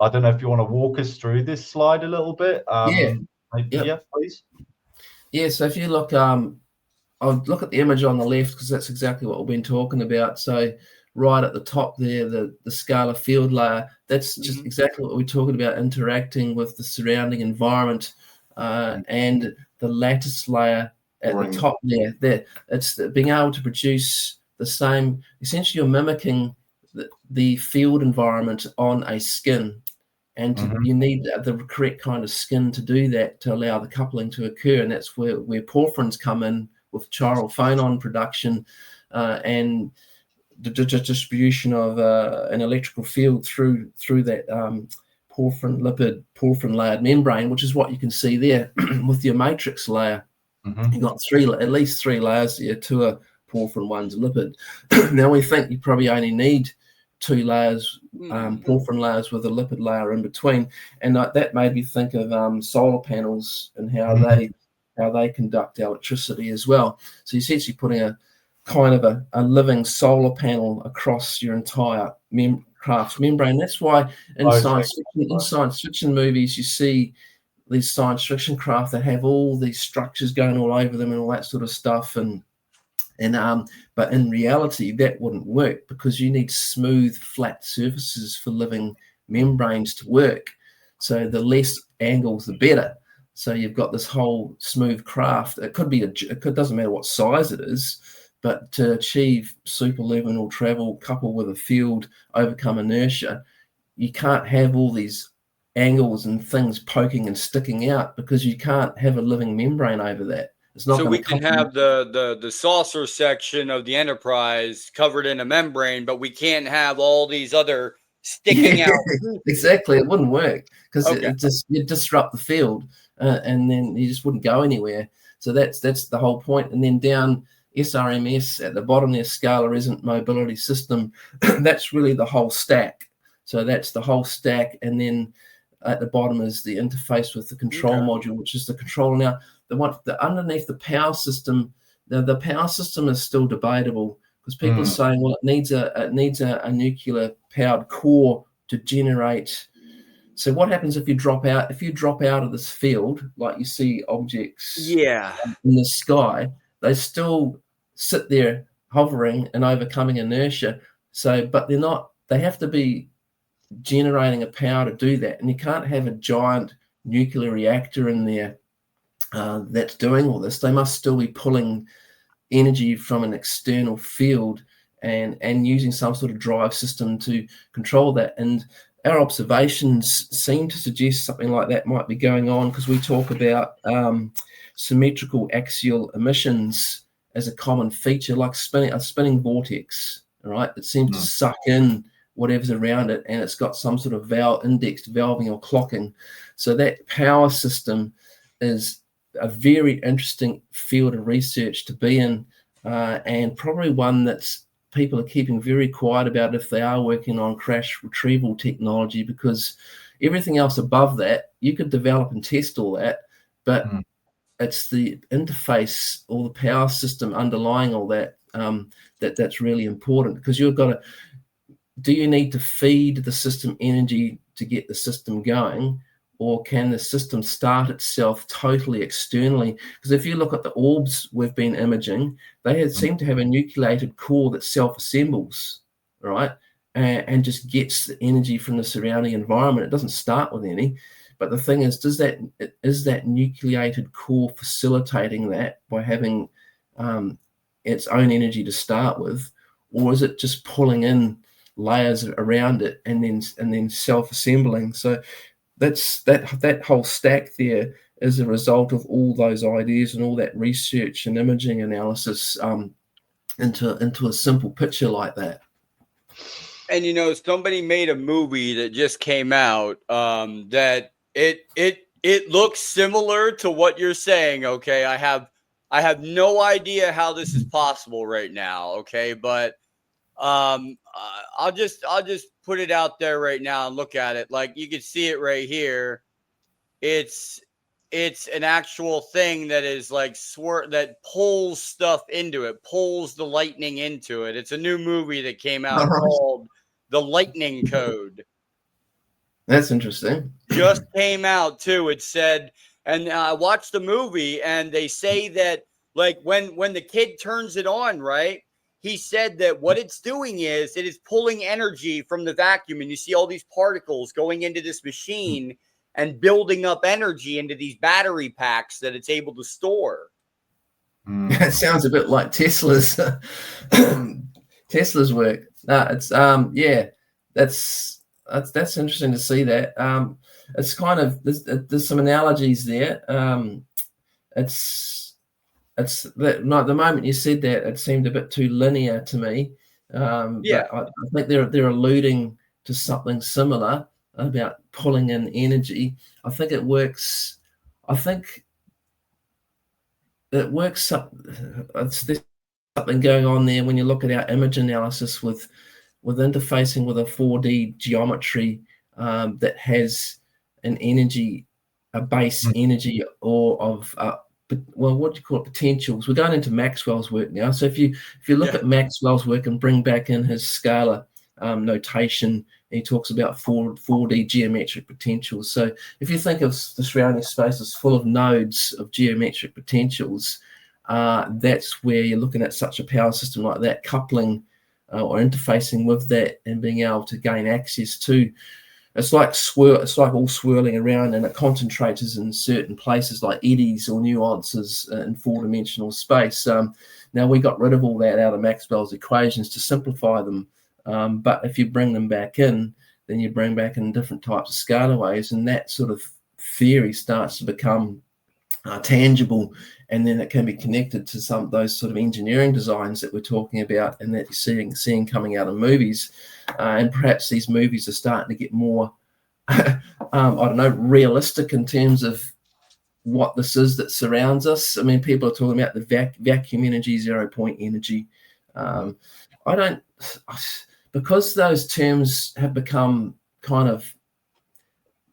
I don't know if you want to walk us through this slide a little bit. Please. So if you look, I'll look at the image on the left, because that's exactly what we've been talking about. So right at the top there, the scalar field layer, that's just exactly what we're talking about, interacting with the surrounding environment, and the lattice layer at the top there. It's being able to produce the same, essentially you're mimicking the field environment on a skin. And you need the correct kind of skin to do that, to allow the coupling to occur. And that's where porphyrins come in with chiral phonon production, and the distribution of an electrical field through that porphyrin layered membrane, which is what you can see there with your matrix layer. You've got at least three layers there, two are porphyrin, one's lipid. Now we think you probably only need two layers, porphyrin layers with a lipid layer in between, and that made me think of solar panels and how they conduct electricity as well. So you're essentially putting a kind of a living solar panel across your entire craft membrane. That's why in science fiction movies you see these science fiction craft that have all these structures going all over them and all that sort of stuff, but in reality that wouldn't work, because you need smooth flat surfaces for living membranes to work. So the less angles the better. So you've got this whole smooth craft. It doesn't matter what size it is, but to achieve superluminal travel coupled with a field, overcome inertia, you can't have all these angles and things poking and sticking out, because you can't have a living membrane over that. It's not. So we can have the saucer section of the Enterprise covered in a membrane, but we can't have all these other sticking out. Exactly, it wouldn't work, because you'd disrupt the field, and then you just wouldn't go anywhere. So that's the whole point. And then down SRMS at the bottom there, scalar resonant mobility system, that's really the whole stack. So that's the whole stack, and then at the bottom is the interface with the control module, which is the controller. Now, the underneath the power system, the power system is still debatable, because people are saying, well, it needs a nuclear powered core to generate. So what happens if you drop out? If you drop out of this field, like you see objects in the sky, they still sit there hovering and overcoming inertia. So, but they're not. They have to be generating a power to do that, and you can't have a giant nuclear reactor in there that's doing all this. They must still be pulling energy from an external field and using some sort of drive system to control that. And our observations seem to suggest something like that might be going on, because we talk about symmetrical axial emissions as a common feature, like a spinning vortex. All right, it seems to suck in whatever's around it, and it's got some sort of indexed valving or clocking. So that power system is a very interesting field of research to be in, and probably one that's people are keeping very quiet about if they are working on crash retrieval technology, because everything else above that, you could develop and test all that, but it's the interface or the power system underlying all that, that's really important, because you've got to, do you need to feed the system energy to get the system going, or can the system start itself totally externally? Because if you look at the orbs we've been imaging, they seem to have a nucleated core that self-assembles, right, and just gets the energy from the surrounding environment. It doesn't start with any. But the thing is that nucleated core facilitating that by having its own energy to start with, or is it just pulling in layers around it and then self-assembling? So that whole stack there is a result of all those ideas and all that research and imaging analysis into a simple picture like that. And somebody made a movie that just came out that it looks similar to what you're saying. Okay, I have no idea how this is possible right now. Okay, but I'll just put it out there right now and look at it. Like, you can see it right here. It's an actual thing that is like that pulls stuff into it, pulls the lightning into it. It's a new movie that came out called The Lightning Code. That's interesting. Just came out too. It said, and I watched the movie, and they say that, like, when the kid turns it on, right, he said that what it's doing is it is pulling energy from the vacuum, and you see all these particles going into this machine and building up energy into these battery packs that it's able to store. It sounds a bit like Tesla's Tesla's work. No, it's that's interesting to see that. It's kind of there's some analogies there. It's that the moment you said that, it seemed a bit too linear to me. But I think they're alluding to something similar about pulling in energy. I think it works. There's something going on there when you look at our image analysis with interfacing with a 4D geometry that has an energy, a base energy, or of what do you call it, potentials. We're going into Maxwell's work now. So if you look at Maxwell's work and bring back in his scalar notation, he talks about 4D geometric potentials. So if you think of the surrounding space as full of nodes of geometric potentials, that's where you're looking at such a power system like that, coupling or interfacing with that and being able to gain access to. It's like all swirling around, and it concentrates in certain places like eddies or nuances in four-dimensional space. Now we got rid of all that out of Maxwell's equations to simplify them. But if you bring them back in, then you bring back in different types of scalar waves, and that sort of theory starts to become tangible, and then it can be connected to some of those sort of engineering designs that we're talking about and that you're seeing coming out of movies. And perhaps these movies are starting to get more, realistic in terms of what this is that surrounds us. I mean, people are talking about the vacuum energy, 0 point energy. Because those terms have become kind of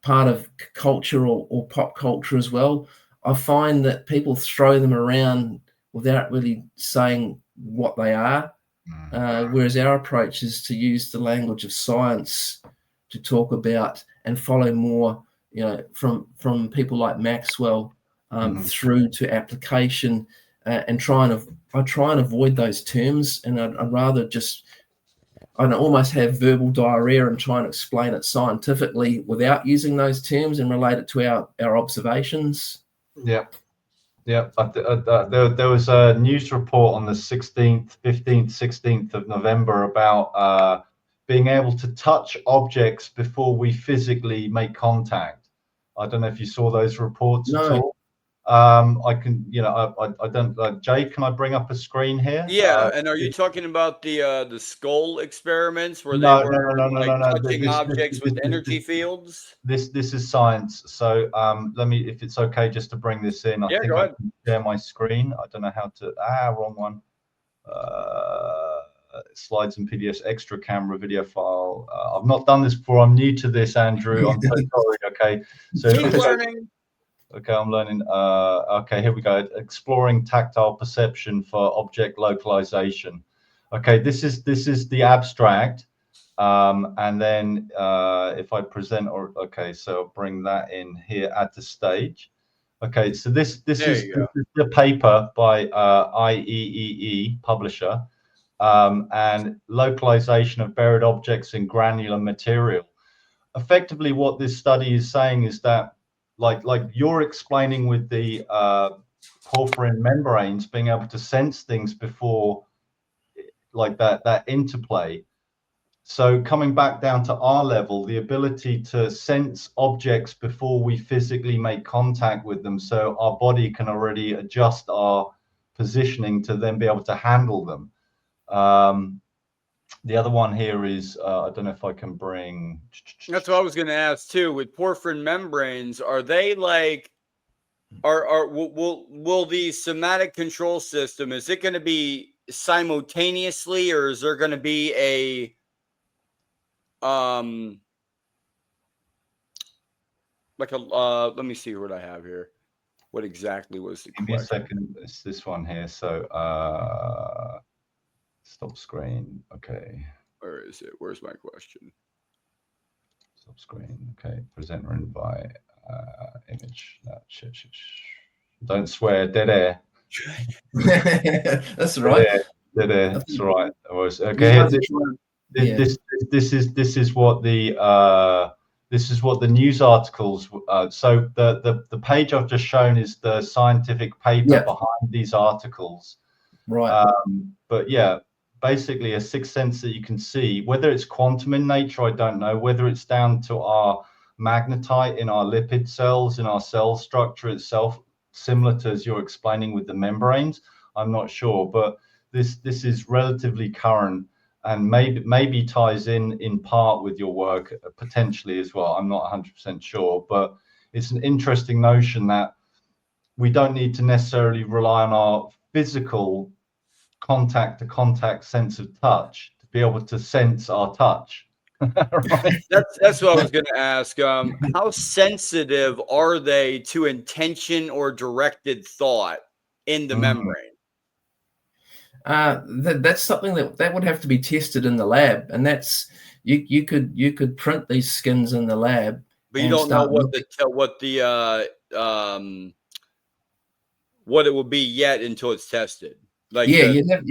part of culture or pop culture as well, I find that people throw them around without really saying what they are. Whereas our approach is to use the language of science to talk about and follow more, from people like Maxwell through to application, and I try and avoid those terms, and I'd rather just almost have verbal diarrhea and try and explain it scientifically without using those terms and relate it to our observations. Yeah. There was a news report on the 16th, 15th, 16th of November about being able to touch objects before we physically make contact. I don't know if you saw those reports at all. I can, I don't. Jay, can I bring up a screen here? Yeah, and are you talking about the skull experiments where they were touching objects with energy fields? This is science. So let me, if it's okay, just to bring this in. I think I can share my screen. I don't know how to. Wrong one. Slides and PDFs, extra camera, video file. I've not done this before. I'm new to this, Andrew. I'm so sorry. Okay, so keep learning. Okay, I'm learning. Okay, here we go. Exploring tactile perception for object localization. Okay, this is the abstract, and then if I present, so I'll bring that in here at the stage. Okay, so this is the paper by IEEE publisher, and localization of buried objects in granular material. Effectively, what this study is saying is that, like you're explaining with the porphyrin membranes being able to sense things before, like that interplay. So coming back down to our level, the ability to sense objects before we physically make contact with them, so our body can already adjust our positioning to then be able to handle them. The other one here is, I don't know if I can bring. That's what I was going to ask too. With porphyrin membranes, are they like, will the somatic control system, is it going to be simultaneously, or is there going to be a let me see what I have here. What exactly was the question? Give me a second. It's this one here. So stop screen. Okay. Where is it? Where's my question? Stop screen. Okay. Presenter invite. Image. No, shit. Don't swear. Dead air. That's right. That's right. Yeah. This is what the news articles. So the page I've just shown is the scientific paper behind these articles. Right. But yeah, basically a sixth sense that you can see. Whether it's quantum in nature, I don't know. Whether it's down to our magnetite in our lipid cells, in our cell structure itself, similar to as you're explaining with the membranes, I'm not sure. But this is relatively current, and maybe ties in part with your work potentially as well. I'm not 100% sure, but it's an interesting notion that we don't need to necessarily rely on our physical contact to contact sense of touch to be able to sense our touch. Right? That's what I was going to ask. How sensitive are they to intention or directed thought in the membrane? That's something that would have to be tested in the lab, and that's you could print these skins in the lab, but you don't know what it will be yet until it's tested. Like you'd have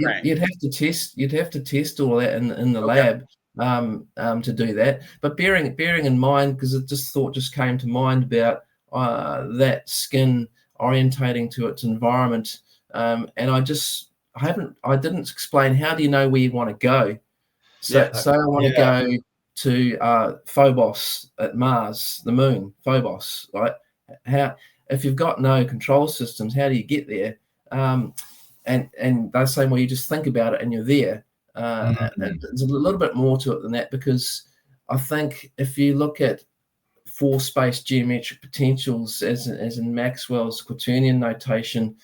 to test all that in the lab to do that. But bearing in mind, because thought just came to mind about that skin orientating to its environment, and I didn't explain how do you know where you want to go. So I want to go to Phobos at Mars, the moon, Phobos, right? If you've got no control systems, how do you get there? And they're saying, well, you just think about it and you're there. There's a little bit more to it than that, because I think if you look at four-space geometric potentials as in Maxwell's quaternion notation,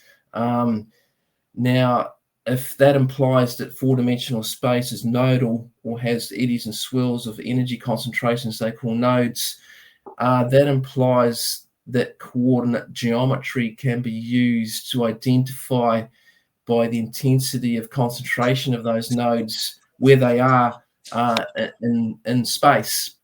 now if that implies that four-dimensional space is nodal or has eddies and swirls of energy concentrations they call nodes, that implies that coordinate geometry can be used to identify by the intensity of concentration of those nodes where they are in space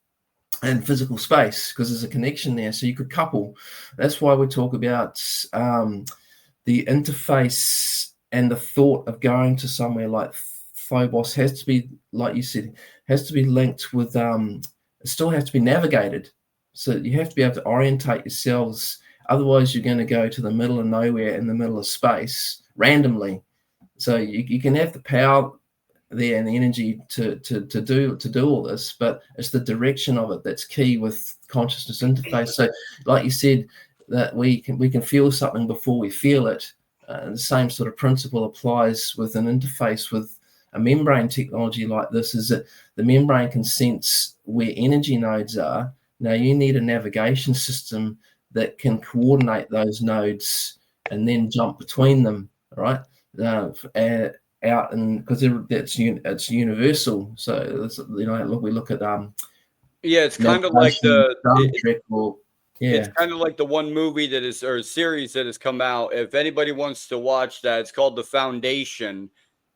and physical space, because there's a connection there. So you could couple. That's why we talk about the interface and the thought of going to somewhere like Phobos has to be, like you said, has to be linked with, it still has to be navigated. So you have to be able to orientate yourselves. Otherwise, you're going to go to the middle of nowhere in the middle of space randomly. So you can have the power there and the energy to do all this, but it's the direction of it that's key with consciousness interface. So, like you said, that we can feel something before we feel it. The same sort of principle applies with an interface with a membrane technology like this, is that the membrane can sense where energy nodes are. Now you need a navigation system that can coordinate those nodes and then jump between them, right? Out, and because it's universal. So we look at it's kind of like it's kind of like the one movie that is, or series that has come out. If anybody wants to watch that, it's called The Foundation.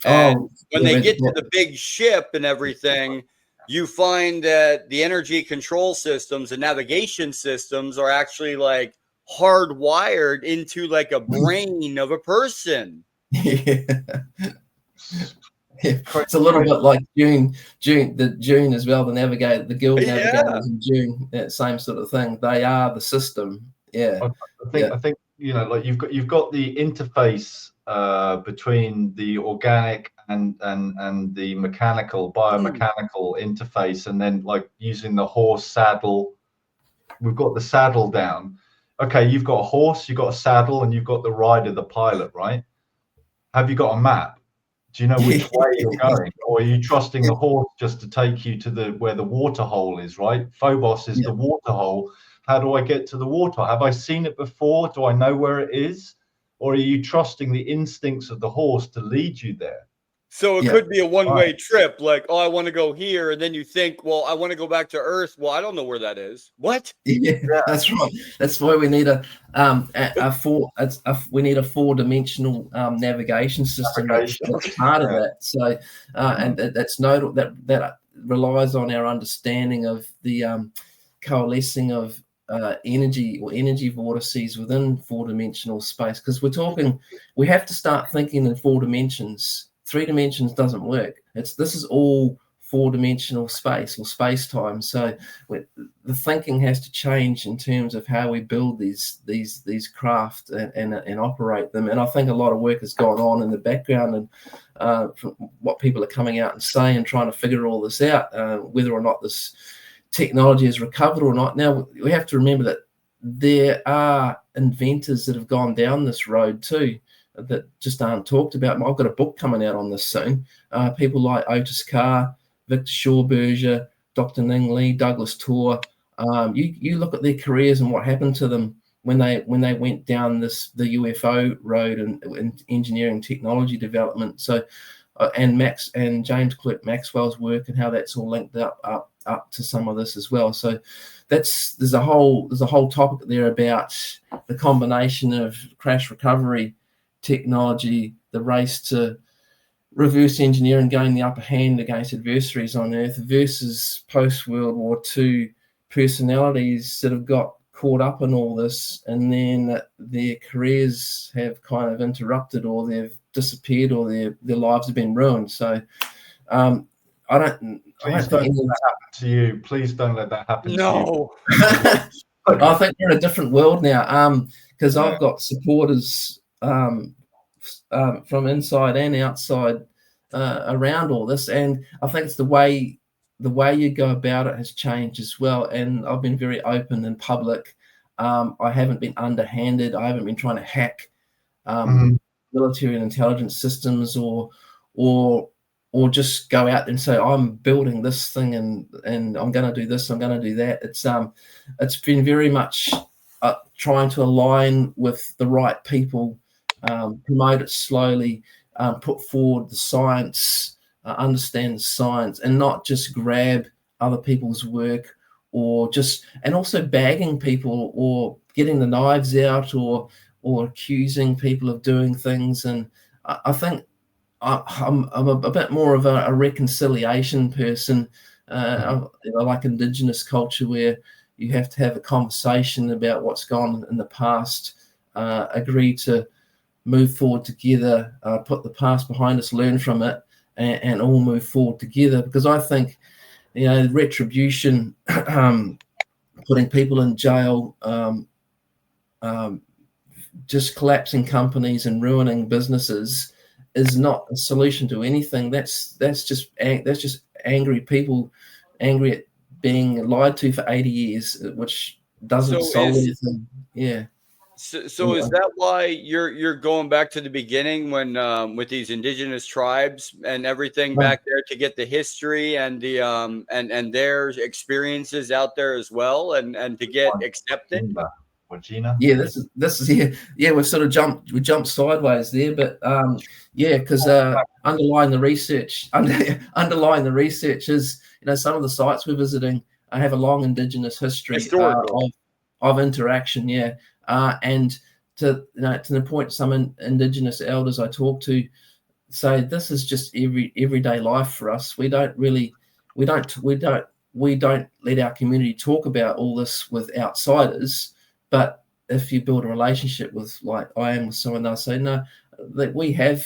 And when they get to the big ship and everything, you find that the energy control systems and navigation systems are actually like hardwired into like a brain of a person. It's a little bit like June as well. The guild navigators in June, that same sort of thing. They are the system. I think like you've got the interface between the organic and the biomechanical interface, and then like using the horse saddle. We've got the saddle down. Okay, you've got a horse, you've got a saddle, and you've got the rider, the pilot, right? Have you got a map? Do you know which way you're going, or are you trusting the horse just to take you to where the water hole is? Right, Phobos is the water hole. How do I get to the water? Have I seen it before? Do I know where it is? Or are you trusting the instincts of the horse to lead you there? So it could be a one-way trip, like, oh, I want to go here, and then you think, well, I want to go back to Earth. Well, I don't know where that is. What? Yeah, that's right. That's why we need a four-dimensional navigation system. That's part of that. So, and that's nodal. That relies on our understanding of the coalescing of energy vortices within four-dimensional space. Because we have to start thinking in four dimensions 3 dimensions doesn't work. This is all 4-dimensional space or space-time. So the thinking has to change in terms of how we build these craft and operate them. And I think a lot of work has gone on in the background, and from what people are coming out and saying, trying to figure all this out, whether or not this technology is recovered or not. Now, we have to remember that there are inventors that have gone down this road too, that just aren't talked about. I've got a book coming out on this soon. People like Otis Carr, Victor Schauberger, Dr. Ning Lee, Douglas Torr. You look at their careers and what happened to them when they went down the UFO road and engineering technology development. So, and James Clerk Maxwell's work and how that's all linked up to some of this as well. So there's a whole topic there about the combination of crash recovery technology, the race to reverse engineer and gain the upper hand against adversaries on Earth, versus post-World War II personalities that have got caught up in all this, and then their careers have kind of interrupted, or they've disappeared, or their lives have been ruined. So I don't Please don't let that happen to you. Please don't let that happen to you. I think we're in a different world now, because I've got supporters from inside and outside around all this, and I think it's the way you go about it has changed as well. And I've been very open and public. I haven't been underhanded. I haven't been trying to hack military and intelligence systems, or just go out and say I'm building this thing and I'm going to do this, I'm going to do that. It's been very much trying to align with the right people, promote it slowly, put forward the science, understand the science, and not just grab other people's work, and also bagging people or getting the knives out or accusing people of doing things. And I think I'm a bit more of a reconciliation person. I like Indigenous culture, where you have to have a conversation about what's gone in the past, agree to move forward together, put the past behind us, learn from it, and all move forward together. Because I think, retribution, putting people in jail, just collapsing companies and ruining businesses is not a solution to anything. That's just angry people, angry at being lied to for 80 years, which doesn't solve anything. Yeah. So is that why you're going back to the beginning, when with these indigenous tribes and everything back there, to get the history and the and their experiences out there as well, and to get accepted? Yeah, this is we sort of jumped sideways there, but because underlying the research is, some of the sites we're visiting have a long Indigenous history of interaction, and to the point, some Indigenous elders I talk to say this is just everyday life for us. We don't let our community talk about all this with outsiders, but if you build a relationship with, like I am with someone, they'll say, no, that we have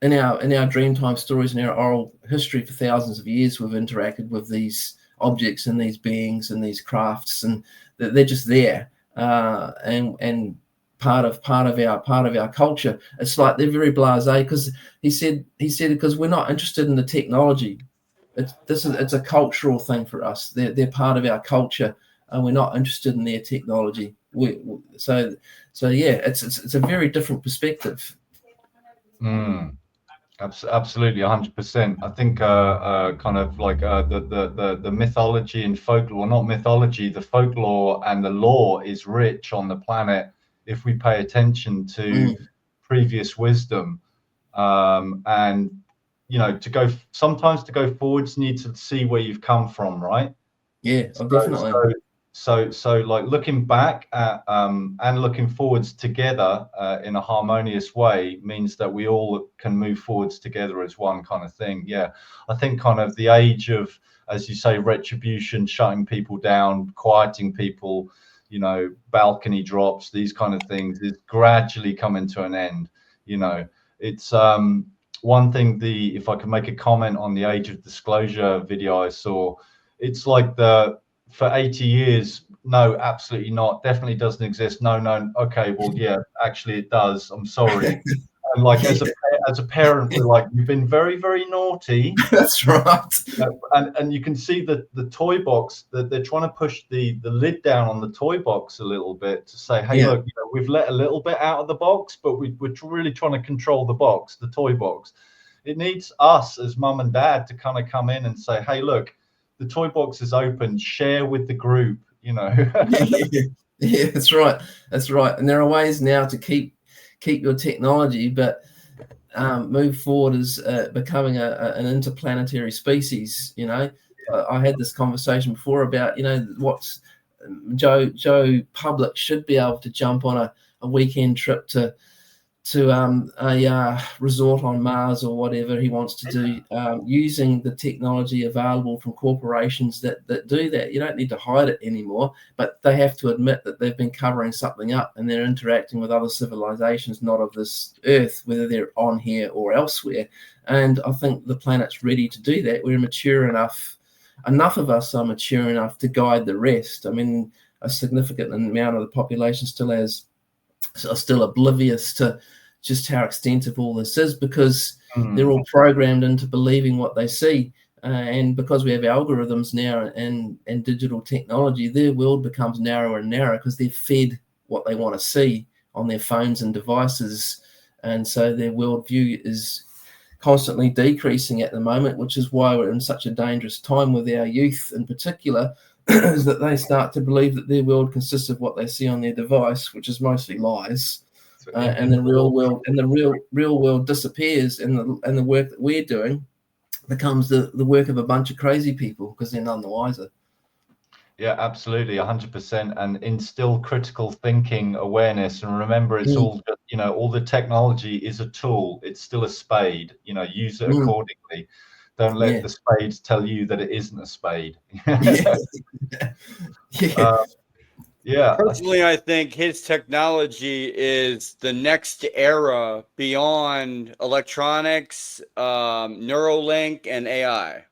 in our Dreamtime stories and our oral history for thousands of years, we've interacted with these objects and these beings and these crafts, and they're just there, and part of our culture. It's like they're very blasé, because he said because we're not interested in the technology. It's a cultural thing for us. They're part of our culture, and we're not interested in their technology. It's a very different perspective. Absolutely, 100%. I think kind of like the mythology and folklore, well, not mythology, the folklore and the lore is rich on the planet if we pay attention to previous wisdom. And sometimes to go forwards, you need to see where you've come from, right? Yeah, definitely. So like looking back at and looking forwards together in a harmonious way means that we all can move forwards together as one kind of thing. Yeah, I think kind of the age of, as you say, retribution, shutting people down, quieting people, balcony drops, these kind of things is gradually coming to an end. It's one thing, if I can make a comment on the age of disclosure video I saw, it's like for 80 years, no, absolutely not, definitely doesn't exist. No, okay, well, yeah, actually it does. I'm sorry. And like as a parent, we're like, you've been very, very naughty. That's right. And you can see that the toy box, that they're trying to push the lid down on the toy box a little bit to say, hey, look, we've let a little bit out of the box, but we're really trying to control the box, the toy box. It needs us as mum and dad to kind of come in and say, hey, look, the toy box is open, share with the group, Yeah, that's right. And there are ways now to keep your technology, but move forward as becoming an interplanetary species. I had this conversation before about what's Joe Public should be able to jump on a weekend trip to a resort on Mars or whatever he wants to do, using the technology available from corporations that do that. You don't need to hide it anymore, but they have to admit that they've been covering something up and they're interacting with other civilizations not of this earth, whether they're on here or elsewhere. And I think the planet's ready to do that. We're mature enough of us are mature enough to guide the rest. I mean, a significant amount of the population are still oblivious to just how extensive all this is, because they're all programmed into believing what they see. And because we have algorithms now and digital technology, their world becomes narrower and narrower because they're fed what they want to see on their phones and devices. And so their worldview is constantly decreasing at the moment, which is why we're in such a dangerous time with our youth in particular, is that they start to believe that their world consists of what they see on their device, which is mostly lies. And the real world disappears, and the work that we're doing becomes the work of a bunch of crazy people because they're none the wiser. Yeah, absolutely, 100%, and instill critical thinking, awareness, and remember, it's all all the technology is a tool. It's still a spade. Use it accordingly. Don't let the spades tell you that it isn't a spade. Personally, I think his technology is the next era beyond electronics, Neuralink, and AI.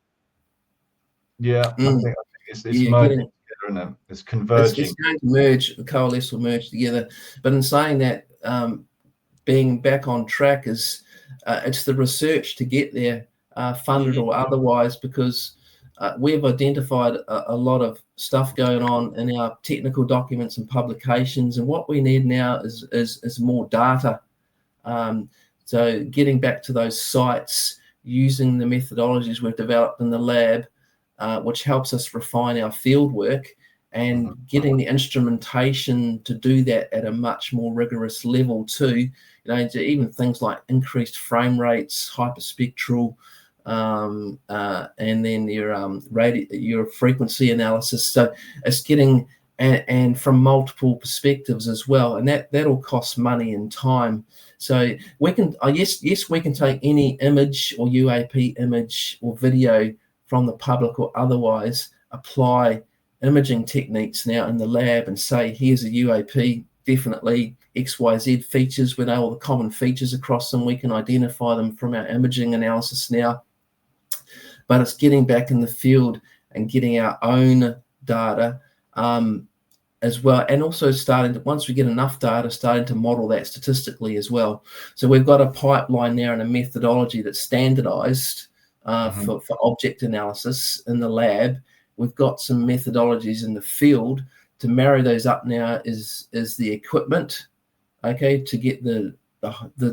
Yeah, I think it's merging together, isn't it? It's converging. It's going to coalesce or merge together. But in saying that, being back on track it's the research to get there, funded or otherwise, because we've identified a lot of stuff going on in our technical documents and publications, and what we need now is more data. So getting back to those sites, using the methodologies we've developed in the lab, which helps us refine our field work, and getting the instrumentation to do that at a much more rigorous level too. To even things like increased frame rates, hyperspectral, and then your frequency analysis. So it's getting and from multiple perspectives as well, and that'll cost money and time. So we can, yes, we can take any image or UAP image or video from the public or otherwise, apply imaging techniques now in the lab and say, here's a UAP, definitely XYZ features. We know all the common features across them. We can identify them from our imaging analysis now. But it's getting back in the field and getting our own data as well. And also once we get enough data, starting to model that statistically as well. So we've got a pipeline now and a methodology that's standardized for object analysis in the lab. We've got some methodologies in the field. To marry those up now is the equipment, okay, to get the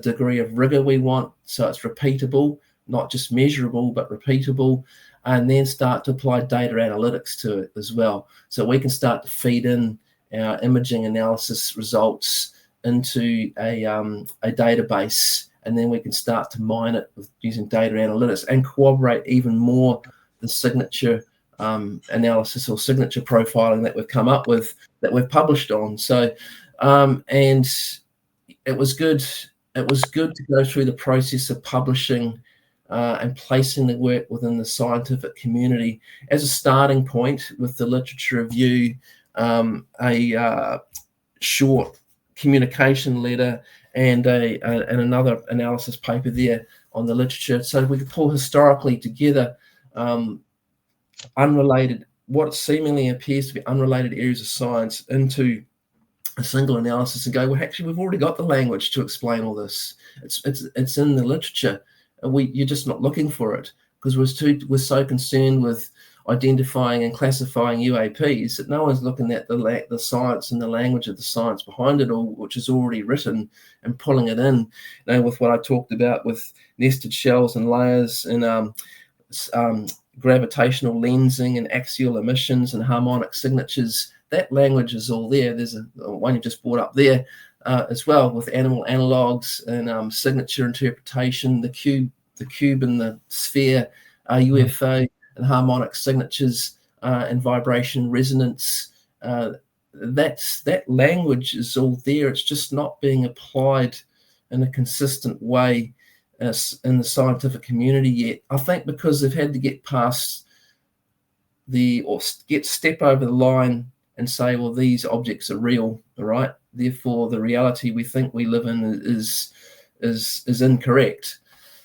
degree of rigor we want, so it's repeatable, not just measurable, but repeatable, and then start to apply data analytics to it as well. So we can start to feed in our imaging analysis results into a database, and then we can start to mine it using data analytics and corroborate even more the signature analysis or signature profiling that we've come up with, that we've published on. So, and it was good. It was good to go through the process of publishing and placing the work within the scientific community as a starting point with the literature review, a short communication letter, and another analysis paper there on the literature. So we could pull historically together unrelated, what seemingly appears to be unrelated areas of science into a single analysis and go, well, actually, we've already got the language to explain all this. It's in the literature. You're just not looking for it because we're so concerned with identifying and classifying UAPs that no one's looking at the science and the language of the science behind it all, which is already written, and pulling it in. You know, with what I talked about with nested shells and layers and gravitational lensing and axial emissions and harmonic signatures. That language is all there. There's one you just brought up there as well with animal analogs and signature interpretation, the cube and the sphere, UFO and harmonic signatures and vibration resonance. That language is all there. It's just not being applied in a consistent way in the scientific community yet. I think because they've had to get past step over the line and say, well, these objects are real, all right? Therefore, the reality we think we live in is incorrect.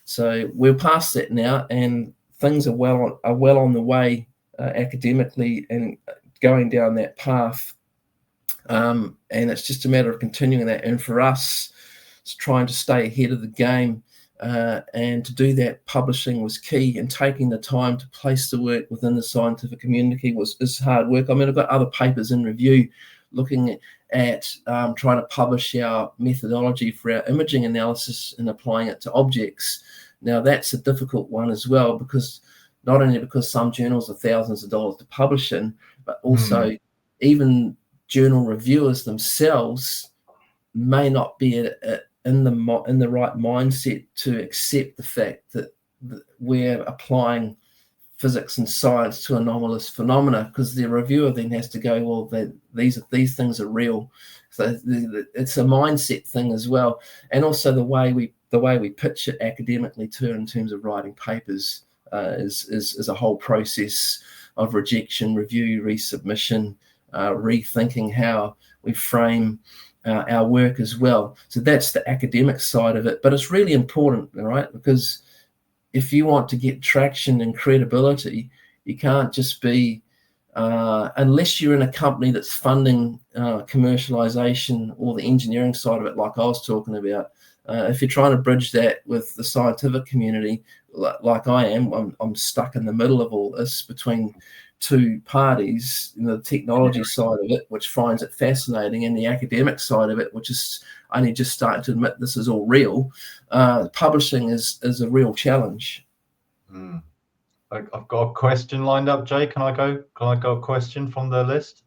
So we're past that now, and things are well on the way academically and going down that path. And it's just a matter of continuing that. And for us, it's trying to stay ahead of the game. And to do that, publishing was key, and taking the time to place the work within the scientific community is hard work. I mean, I've got other papers in review looking at trying to publish our methodology for our imaging analysis and applying it to objects. Now, that's a difficult one as well, because not only because some journals are thousands of dollars to publish in, but also even journal reviewers themselves may not be in the right mindset to accept the fact that we're applying physics and science to anomalous phenomena, because the reviewer then has to go, well, these things are real. So it's a mindset thing as well, and also the way we pitch it academically too, in terms of writing papers, is a whole process of rejection, review, resubmission, rethinking how we frame our work as well. So that's the academic side of it, but it's really important, right? Because if you want to get traction and credibility, you can't just be, unless you're in a company that's funding commercialization or the engineering side of it, like I was talking about. If you're trying to bridge that with the scientific community, like I am, I'm stuck in the middle of all this between two parties, the technology side of it, which finds it fascinating, and the academic side of it, which is only just starting to admit this is all real. Publishing is a real challenge. I've got a question lined up, Jay. Can I go a question from the list?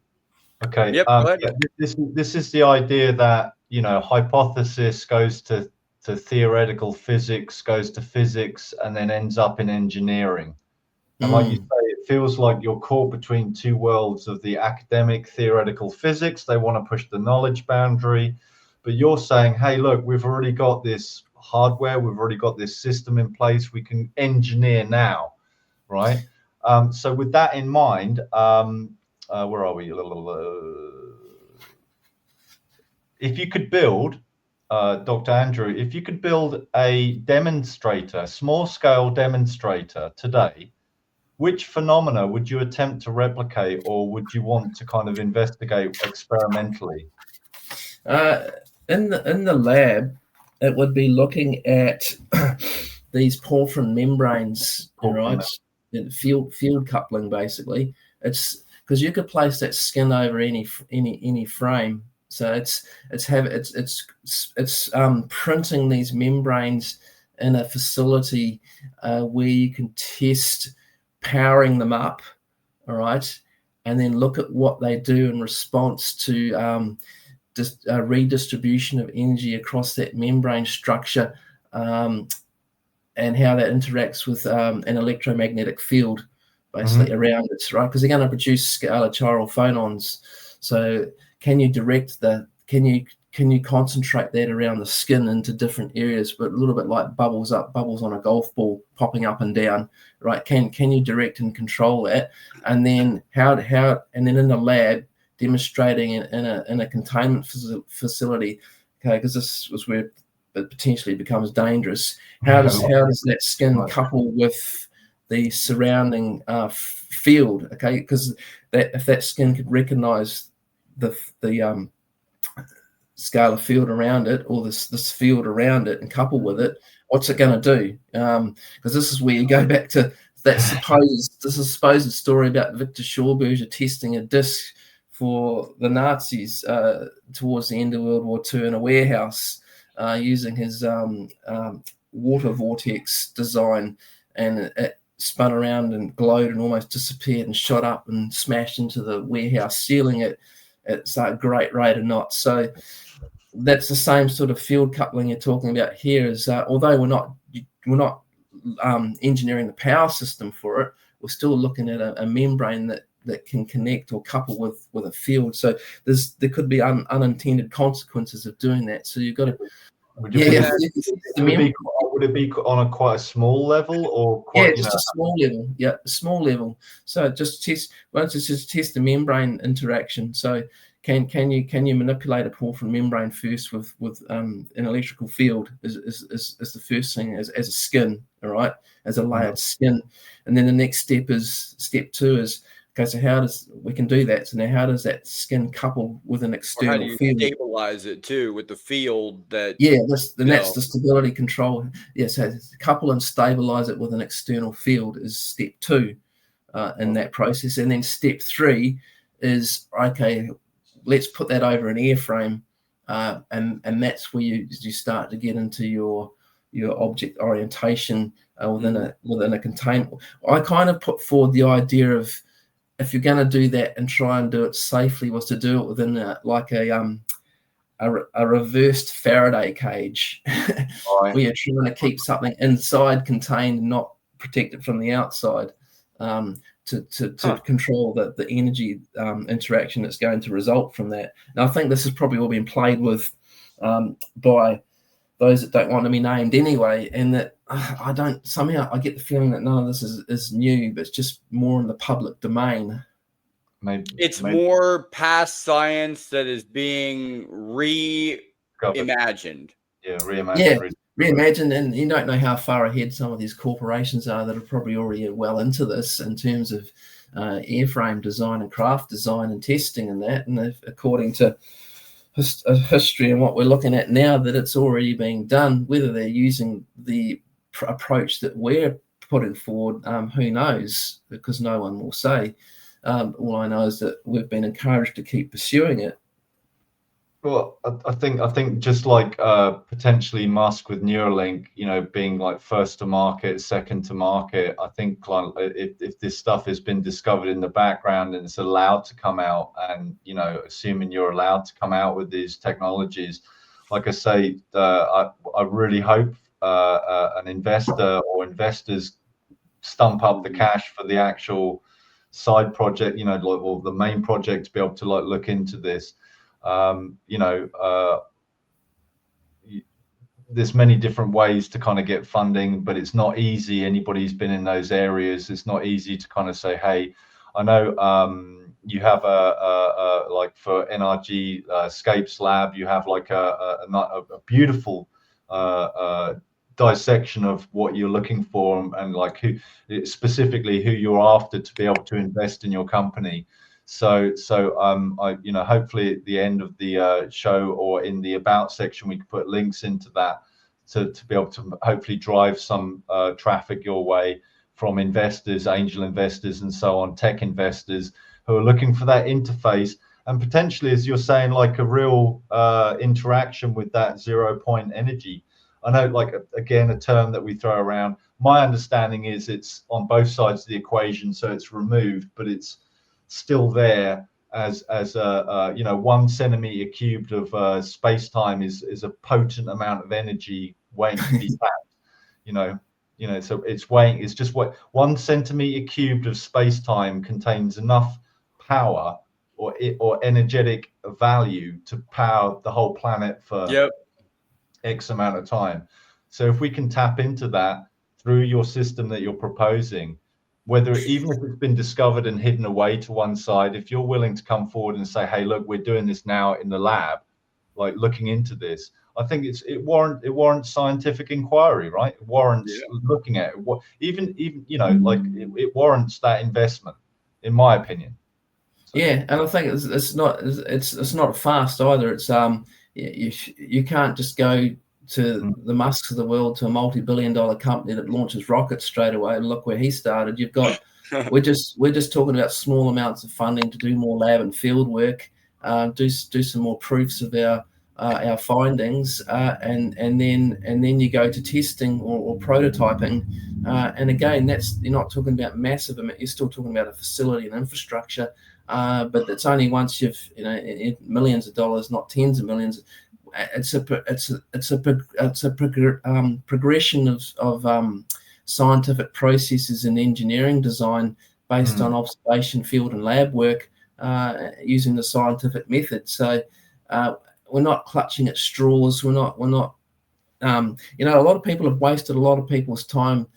Okay. Yep, go ahead. This is the idea that, hypothesis goes to theoretical physics, goes to physics, and then ends up in engineering. And like you say, it feels like you're caught between two worlds of the academic theoretical physics. They want to push the knowledge boundary, but you're saying, hey, look, we've already got this hardware, we've already got this system in place, we can engineer now, right? So with that in mind, where are we? If you could build, Dr. Andrew, if you could build a demonstrator, small scale demonstrator today, which phenomena would you attempt to replicate, or would you want to kind of investigate experimentally? In the lab, it would be looking at these porphyrin membranes, right? Field coupling, basically. It's because you could place that skin over any frame. So it's printing these membranes in a facility where you can test powering them up, all right, and then look at what they do in response to redistribution of energy across that membrane structure, and how that interacts with an electromagnetic field, basically around it, right? Because they're going to produce scalar chiral phonons. So can you concentrate that around the skin into different areas, but a little bit like bubbles on a golf ball popping up and down, right? Can you direct and control that? And then and then in the lab demonstrating in a containment facility, okay, because this was where it potentially becomes dangerous. How does that skin couple with the surrounding field? Okay, because if that skin could recognize the scalar field around it, or this field around it, and couple with it, what's it going to do? Because this is where you go back to that supposed story about Victor Schauberger testing a disc for the Nazis towards the end of World War II in a warehouse using his water vortex design, and it spun around and glowed and almost disappeared and shot up and smashed into the warehouse ceiling at a great rate of knots. So that's the same sort of field coupling you're talking about here. Is although we're not engineering the power system for it, we're still looking at a membrane that can connect or couple with a field. So there could be unintended consequences of doing that. So you've got to. Would it be on quite a small level, or quite, a small level? Yeah, a small level. So just test the membrane interaction. So can you manipulate a porphyrin membrane first with an electrical field is the first thing, as a skin, all right, as a layered skin, and then the next step 2 is, okay, so we can do that. So now how does that skin couple with an external field? How do you stabilize it too with the field that? Yeah, that's the stability control. Yeah, so couple and stabilize it with an external field is step 2 in that process. And then step 3 is, okay, let's put that over an airframe, and that's where you start to get into your object orientation within a container. I kind of put forward the idea of, if you're going to do that and try and do it safely, was to do it within a reversed Faraday cage, where you're trying to keep something inside contained, not protect it from the outside, to control the energy interaction that's going to result from that. And I think this has probably all been played with by those that don't want to be named anyway, and that I get the feeling that none of this is new, but it's just more in the public domain. It's more past science that is being reimagined. Yeah, reimagined. Reimagined, and you don't know how far ahead some of these corporations are that are probably already well into this in terms of airframe design and craft design and testing and that. And according to history and what we're looking at now, that it's already being done. Whether they're using the approach that we're putting forward, who knows, because no one will say. All I know is that we've been encouraged to keep pursuing it. Well, I think just like potentially Musk with Neuralink, being like first to market, second to market. I think like if this stuff has been discovered in the background and it's allowed to come out, and assuming you're allowed to come out with these technologies, like I say, I really hope an investor or investors stump up the cash for the actual side project, or the main project, to be able to look into this. There's many different ways to kind of get funding, but it's not easy. Anybody who's been in those areas, it's not easy to kind of say, hey, I know you have a like for NRG scapes lab, you have like a beautiful dissection of what you're looking for, and like who you're after to be able to invest in your company. So hopefully at the end of the show, or in the about section, we can put links into that to be able to hopefully drive some traffic your way from investors, angel investors, and so on, tech investors who are looking for that interface, and potentially, as you're saying, like a real interaction with that 0 point energy. I know, like, again, a term that we throw around. My understanding is it's on both sides of the equation, so it's removed, but it's still there as 1 centimeter cubed of space-time is a potent amount of energy waiting to be tapped. So it's just what 1 centimeter cubed of space-time contains enough power or energetic value to power the whole planet for X amount of time. So if we can tap into that through your system that you're proposing, whether even if it's been discovered and hidden away to one side, if you're willing to come forward and say, hey, look, we're doing this now in the lab, like looking into this, I think it warrants scientific inquiry, right? It warrants looking at it. Even it warrants that investment, in my opinion. So. Yeah, and I think it's not fast either. It's you can't just go to the Musks of the world, to a multi-billion-dollar company that launches rockets straight away and look where he started. You've got we're just talking about small amounts of funding to do more lab and field work, do some more proofs of our findings, and then you go to testing or prototyping, and again, you're not talking about massive amount. You're still talking about a facility and infrastructure. But it's only once you've millions of dollars, not tens of millions. It's a progression of scientific processes in engineering design based on observation, field, and lab work using the scientific method. So we're not clutching at straws. We're not. A lot of people have wasted a lot of people's time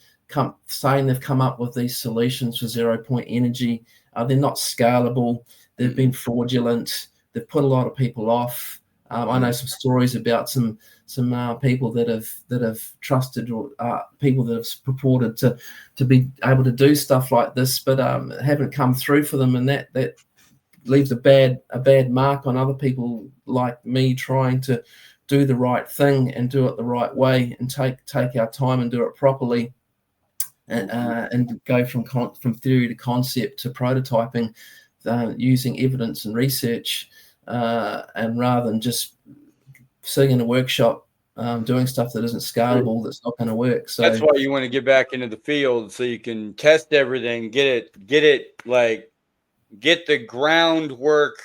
saying they've come up with these solutions for 0-point energy. They're not scalable. They've been fraudulent. They've put a lot of people off. I know some stories about some people that have trusted, or people that have purported to be able to do stuff like this, but haven't come through for them, and that leaves a bad mark on other people like me trying to do the right thing and do it the right way and take our time and do it properly. And go from theory to concept to prototyping, using evidence and research, and rather than just sitting in a workshop doing stuff that isn't scalable, that's not going to work. So that's why you want to get back into the field so you can test everything, get the groundwork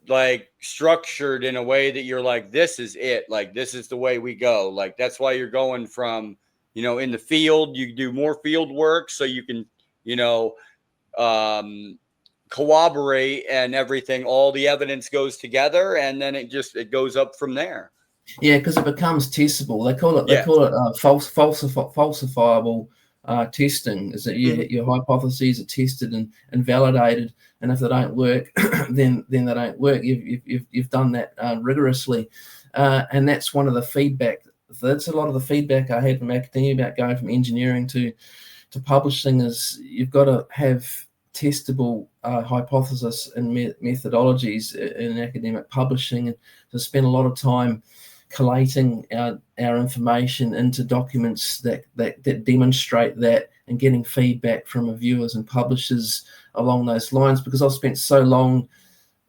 like structured in a way that you're like, this is it, like this is the way we go. Like that's why you're going from in the field, you do more field work so you can, corroborate and everything. All the evidence goes together, and then it goes up from there. Yeah, because it becomes testable. They call it falsifiable testing. Is that your hypotheses are tested and validated, and if they don't work, then they don't work. You've done that rigorously, and that's one of the feedback. That's a lot of the feedback I had from academia about going from engineering to publishing, is you've got to have testable hypothesis and methodologies in academic publishing, and to spend a lot of time collating our information into documents that demonstrate that, and getting feedback from reviewers and publishers along those lines. Because I've spent so long,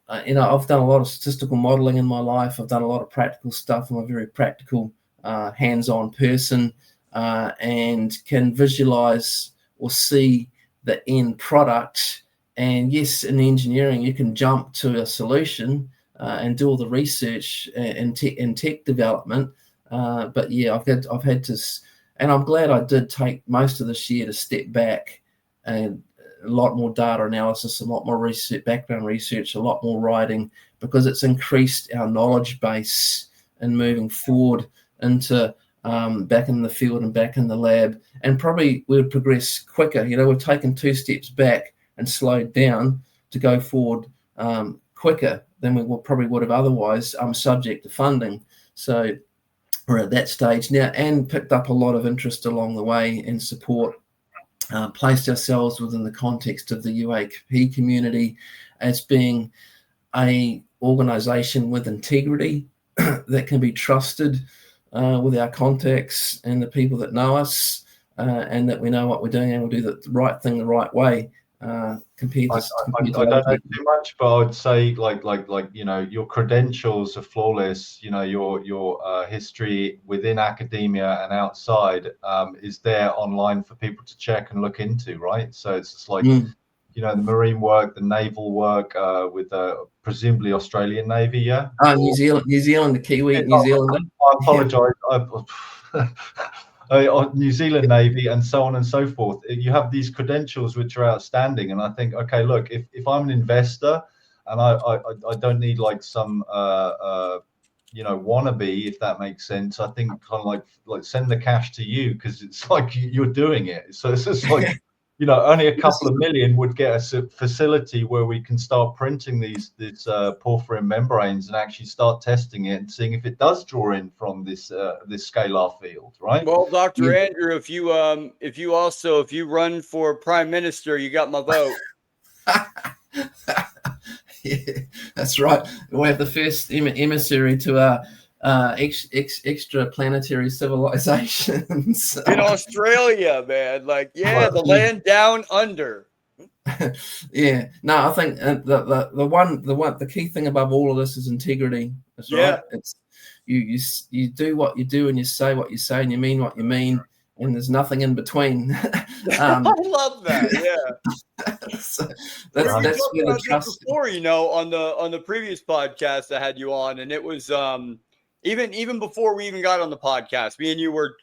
I've done a lot of statistical modeling in my life. I've done a lot of practical stuff. I'm a very practical hands-on person, and can visualize or see the end product. And yes, in engineering you can jump to a solution and do all the research and tech development, but yeah, I've had to, and I'm glad I did take most of this year to step back, and a lot more data analysis, a lot more research, background research, a lot more writing, because it's increased our knowledge base and moving forward into back in the field and back in the lab, and probably we'll progress quicker. We've taken 2 steps back and slowed down to go forward quicker than we probably would have otherwise, subject to funding. So we're at that stage now, and picked up a lot of interest along the way and support, placed ourselves within the context of the UAP community as being a organization with integrity that can be trusted, with our contacts and the people that know us, and that we know what we're doing, and we'll do the right thing the right way. Compared to I don't know too much, but I would say like your credentials are flawless. Your history within academia and outside is there online for people to check and look into, right? So it's just like the marine work, the naval work with presumably Australian Navy, yeah. New Zealand, the Kiwi, New Zealand. I apologise. New Zealand Navy and so on and so forth. You have these credentials which are outstanding, and I think, okay, look, if I'm an investor and I don't need like some wannabe, if that makes sense. I think kind of like send the cash to you, because it's like you're doing it. So it's just like only a couple of million would get us a facility where we can start printing these porphyrin membranes and actually start testing it and seeing if it does draw in from this scalar field, right? Well, Dr. Andrew, if you run for prime minister, you got my vote. Yeah, that's right. We have the first emissary to extra planetary civilizations in Australia, man. Like, the land down under. Yeah, no, I think the key thing above all of this is integrity. That's right. It's you do what you do and you say what you say and you mean what you mean, and there's nothing in between. I love that. Yeah. So that's where the trust. Before, on the previous podcast I had you on, and it was even before we even got on the podcast, me and you were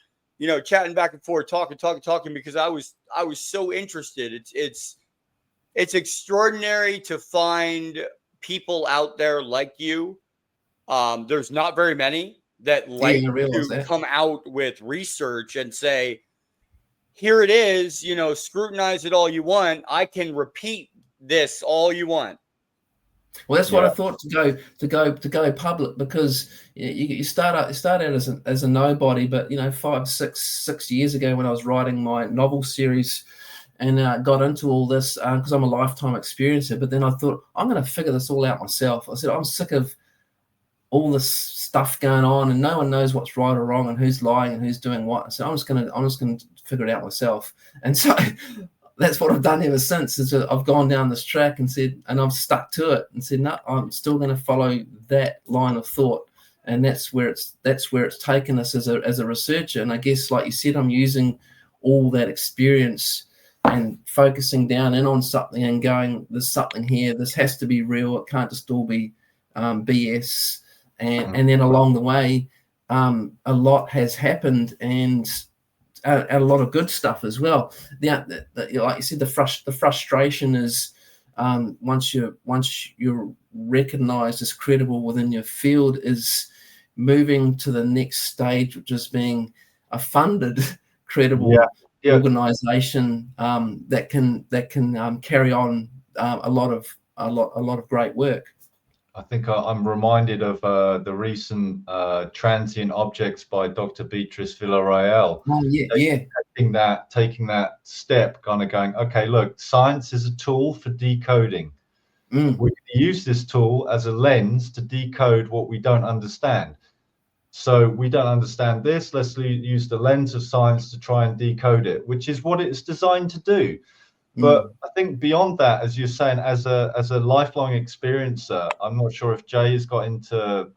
chatting back and forth, talking because I was so interested. It's extraordinary to find people out there like you. There's not very many that come out with research and say, here it is, scrutinize it all you want. I can repeat this all you want. Well, that's what I thought to go public, because you start out as a nobody, but 5, 6 years ago when I was writing my novel series and got into all this because I'm a lifetime experiencer, but then I thought I'm going to figure this all out myself. I said I'm sick of all this stuff going on and no one knows what's right or wrong and who's lying and who's doing what. So I'm just going to figure it out myself. And so that's what I've done ever since. Is I've gone down this track and I've stuck to it and said, no, I'm still going to follow that line of thought. And that's where it's taken us as a researcher. And I guess, like you said, I'm using all that experience and focusing down in on something and going, there's something here. This has to be real. It can't just all be BS. And then along the way, a lot has happened, and a lot of good stuff as well. Like you said, the frustration is once you're recognized as credible within your field, is moving to the next stage, which is being a funded, credible organization that can carry on a lot of great work. I think I'm reminded of the recent transient objects by Dr. Beatrice Villarreal. Oh, taking that step, kind of going, okay, look, science is a tool for decoding. We can use this tool as a lens to decode what we don't understand. So we don't understand this. Let's use the lens of science to try and decode it, which is what it's designed to do. But I think beyond that, as you're saying, as a lifelong experiencer, I'm not sure if Jay has got into,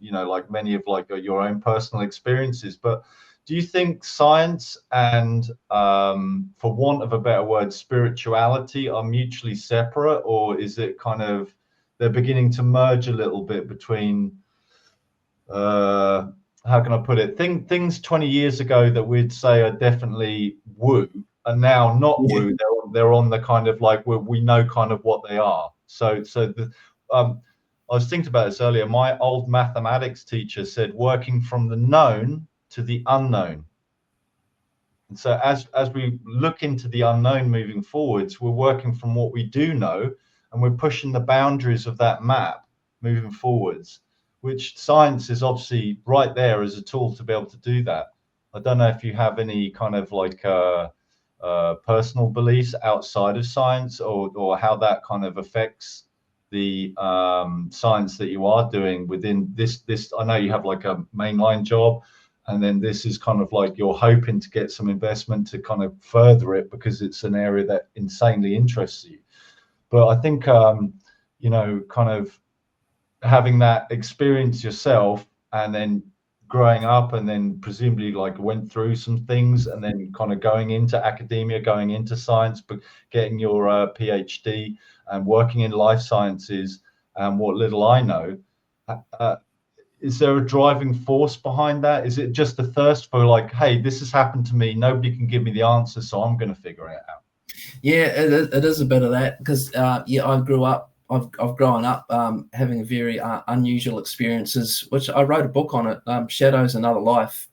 like many of your own personal experiences, but do you think science and, for want of a better word, spirituality are mutually separate, or is it kind of, they're beginning to merge a little bit between, how can I put it? Things 20 years ago that we'd say are definitely woo, and now not woo. They're on the kind of like we know kind of what they are. So I was thinking about this earlier. My old mathematics teacher said working from the known to the unknown. And so as we look into the unknown moving forwards, we're working from what we do know, and we're pushing the boundaries of that map moving forwards, which science is obviously right there as a tool to be able to do that. I don't know if you have any kind of like personal beliefs outside of science, or how that kind of affects the science that you are doing within this. I know you have like a mainline job, and then this is kind of like you're hoping to get some investment to kind of further it because it's an area that insanely interests you. But I think kind of having that experience yourself, and then growing up, and then presumably went through some things, and then kind of going into academia, going into science, but getting your PhD and working in life sciences, and what little I know, is there a driving force behind that? Is it just a thirst for like, hey, this has happened to me, nobody can give me the answer, so I'm going to figure it out? Yeah, it is a bit of that, because I've grown up having very unusual experiences, which I wrote a book on it, Shadows Another Life.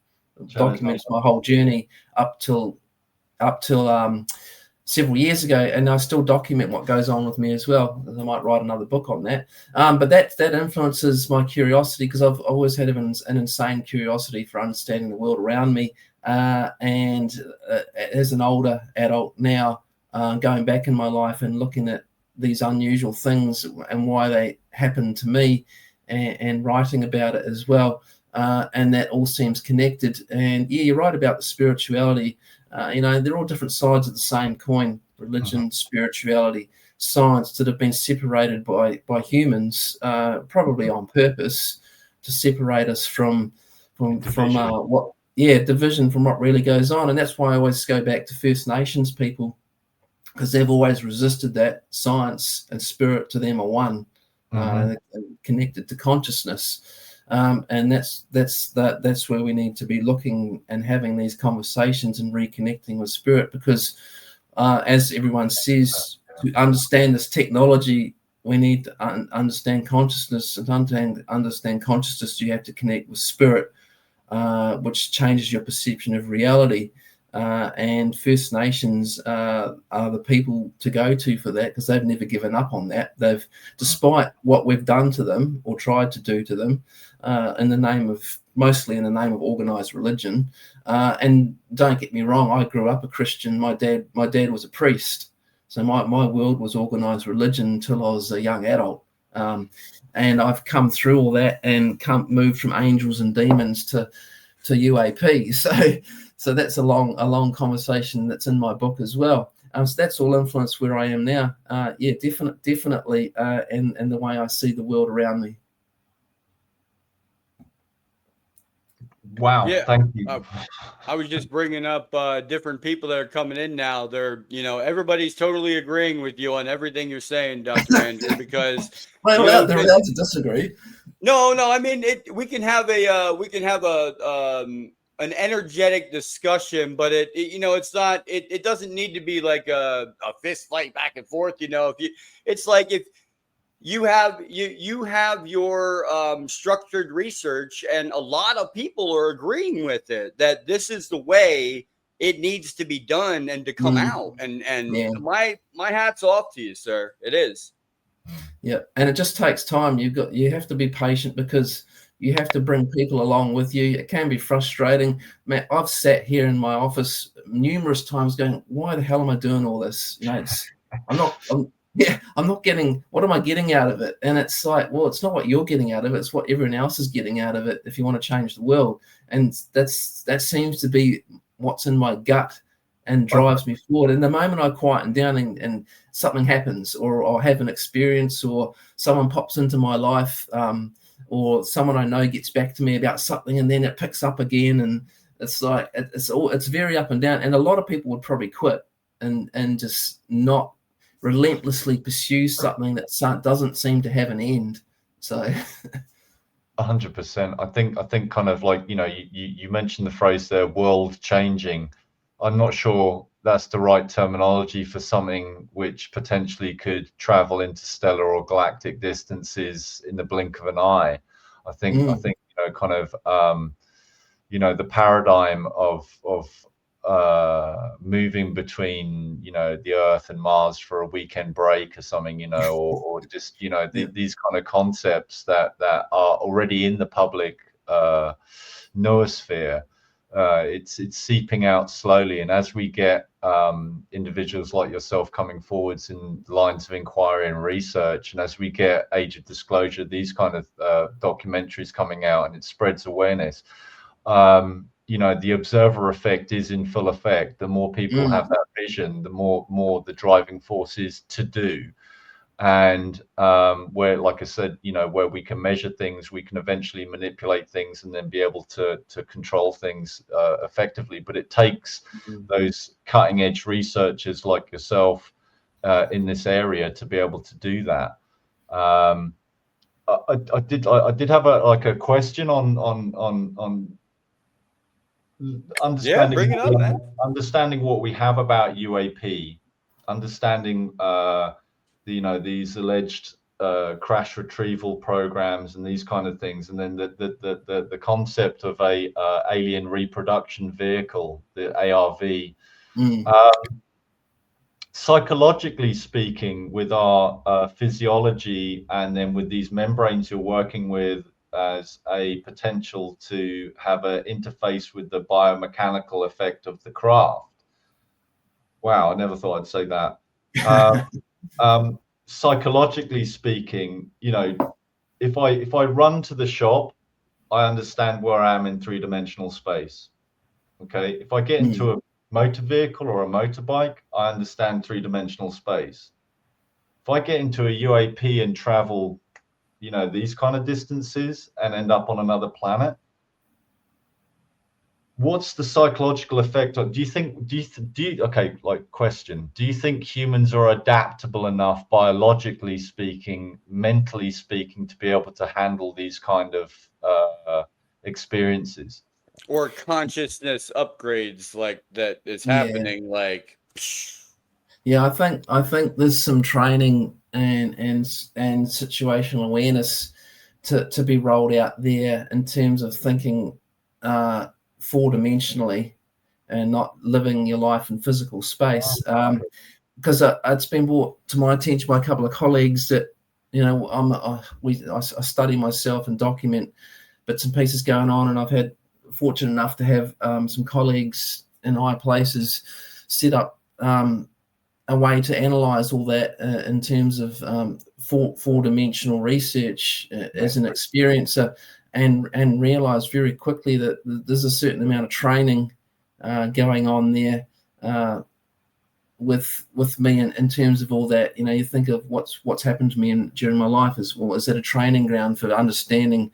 Documents my whole journey up till up till several years ago, and I still document what goes on with me as well. I might write another book on that. But that influences my curiosity, because I've always had an insane curiosity for understanding the world around me. And as an older adult now, going back in my life and looking at these unusual things and why they happen to me, and writing about it as well. And that all seems connected. And yeah, you're right about the spirituality. They're all different sides of the same coin: religion, spirituality, science, that have been separated by humans, probably on purpose, to separate us from division from what really goes on. And that's why I always go back to First Nations people, because they've always resisted that. Science and spirit to them are one, connected to consciousness. And that's where we need to be looking and having these conversations and reconnecting with spirit, because as everyone says, to understand this technology, we need to understand consciousness, and understand consciousness, you have to connect with spirit, which changes your perception of reality. And First Nations are the people to go to for that, because they've never given up on that. They've, despite what we've done to them or tried to do to them, mostly in the name of organized religion. And don't get me wrong, I grew up a Christian. My dad was a priest, so my world was organized religion until I was a young adult. And I've come through all that and moved from angels and demons to UAPs. So that's a long conversation that's in my book as well. So that's all influenced where I am now. Definitely, and the way I see the world around me. Wow, thank you. I was just bringing up different people that are coming in now. They're, everybody's totally agreeing with you on everything you're saying, Dr. Andrew, because they're allowed to disagree. No, I mean, we can have an energetic discussion, but it's not. It doesn't need to be like a fist fight back and forth. If you have your structured research, and a lot of people are agreeing with it, that this is the way it needs to be done and to come out. And my hat's off to you, sir. It is. Yeah, and it just takes time. You have to be patient, because you have to bring people along with you. It can be frustrating. Man, I've sat here in my office numerous times going, why the hell am I doing all this? I'm not getting, what am I getting out of it? And it's like, well, it's not what you're getting out of it. It's what everyone else is getting out of it if you want to change the world. And that seems to be what's in my gut and drives me forward. And the moment I quieten down and something happens, or I have an experience, or someone pops into my life, or someone I know gets back to me about something, and then it picks up again, and it's like it's very up and down. And a lot of people would probably quit and just not relentlessly pursue something that doesn't seem to have an end. So 100%. I think kind of like, you mentioned the phrase there, world changing. I'm not sure that's the right terminology for something which potentially could travel interstellar or galactic distances in the blink of an eye. I think kind of the paradigm of moving between the Earth and Mars for a weekend break or something, or just these kind of concepts that are already in the public noosphere. It's seeping out slowly, and as we get individuals like yourself coming forwards in lines of inquiry and research, and as we get Age of Disclosure, these kind of documentaries coming out, and it spreads awareness, the observer effect is in full effect. The more people have that vision, the more the driving force is to do. And where, like I said, where we can measure things, we can eventually manipulate things and then be able to control things effectively. But it takes those cutting edge researchers like yourself in this area to be able to do that. I did have a question on understanding what we have about UAP, understanding these alleged crash retrieval programs and these kind of things, and then the concept of a alien reproduction vehicle, the ARV, Psychologically speaking, with our physiology, and then with these membranes you're working with as a potential to have an interface with the biomechanical effect of the craft. Wow, I never thought I'd say that. Psychologically speaking, if I run to the shop, I understand where I am in three-dimensional space. Okay, if I get into a motor vehicle or a motorbike, I understand three-dimensional space. If I get into a UAP and travel, these kind of distances and end up on another planet, what's the psychological effect? Do you think humans are adaptable enough, biologically speaking, mentally speaking, to be able to handle these kind of experiences? Or consciousness upgrades like that is happening, like. Yeah, I think there's some training and situational awareness to be rolled out there in terms of thinking four-dimensionally and not living your life in physical space. Because it's been brought to my attention by a couple of colleagues that I study myself and document bits and pieces going on, and I've had fortunate enough to have some colleagues in high places set up a way to analyze all that in terms of four-dimensional research as an experiencer, and realize very quickly that there's a certain amount of training going on there with me in terms of all that. You think of what's happened to me during my life is that a training ground for understanding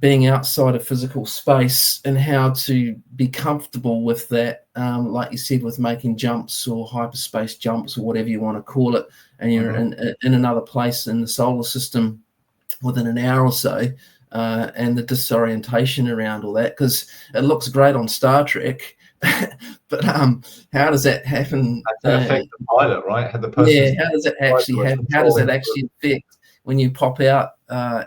being outside of physical space and how to be comfortable with that, like you said, with making jumps or hyperspace jumps or whatever you want to call it, and you're in another place in the solar system within an hour or so, and the disorientation around all that, because it looks great on Star Trek, but how does that happen? Affect the pilot, right? How does it actually happen? How does that actually affect when you pop out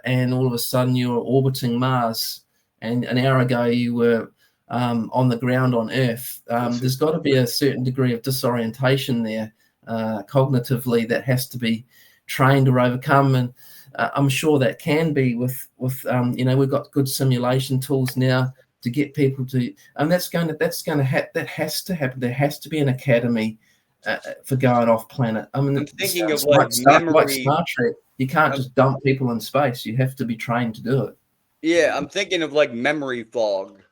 and all of a sudden you're orbiting Mars, and an hour ago you were on the ground on Earth? There's got to be a certain degree of disorientation there cognitively that has to be trained or overcome, and I'm sure that can be with we've got good simulation tools now to get people to, and that has to happen. There has to be an academy for going off planet. I mean, I'm thinking of like memory. Star Trek. You can't just dump people in space. You have to be trained to do it. Yeah, I'm thinking of like memory fog.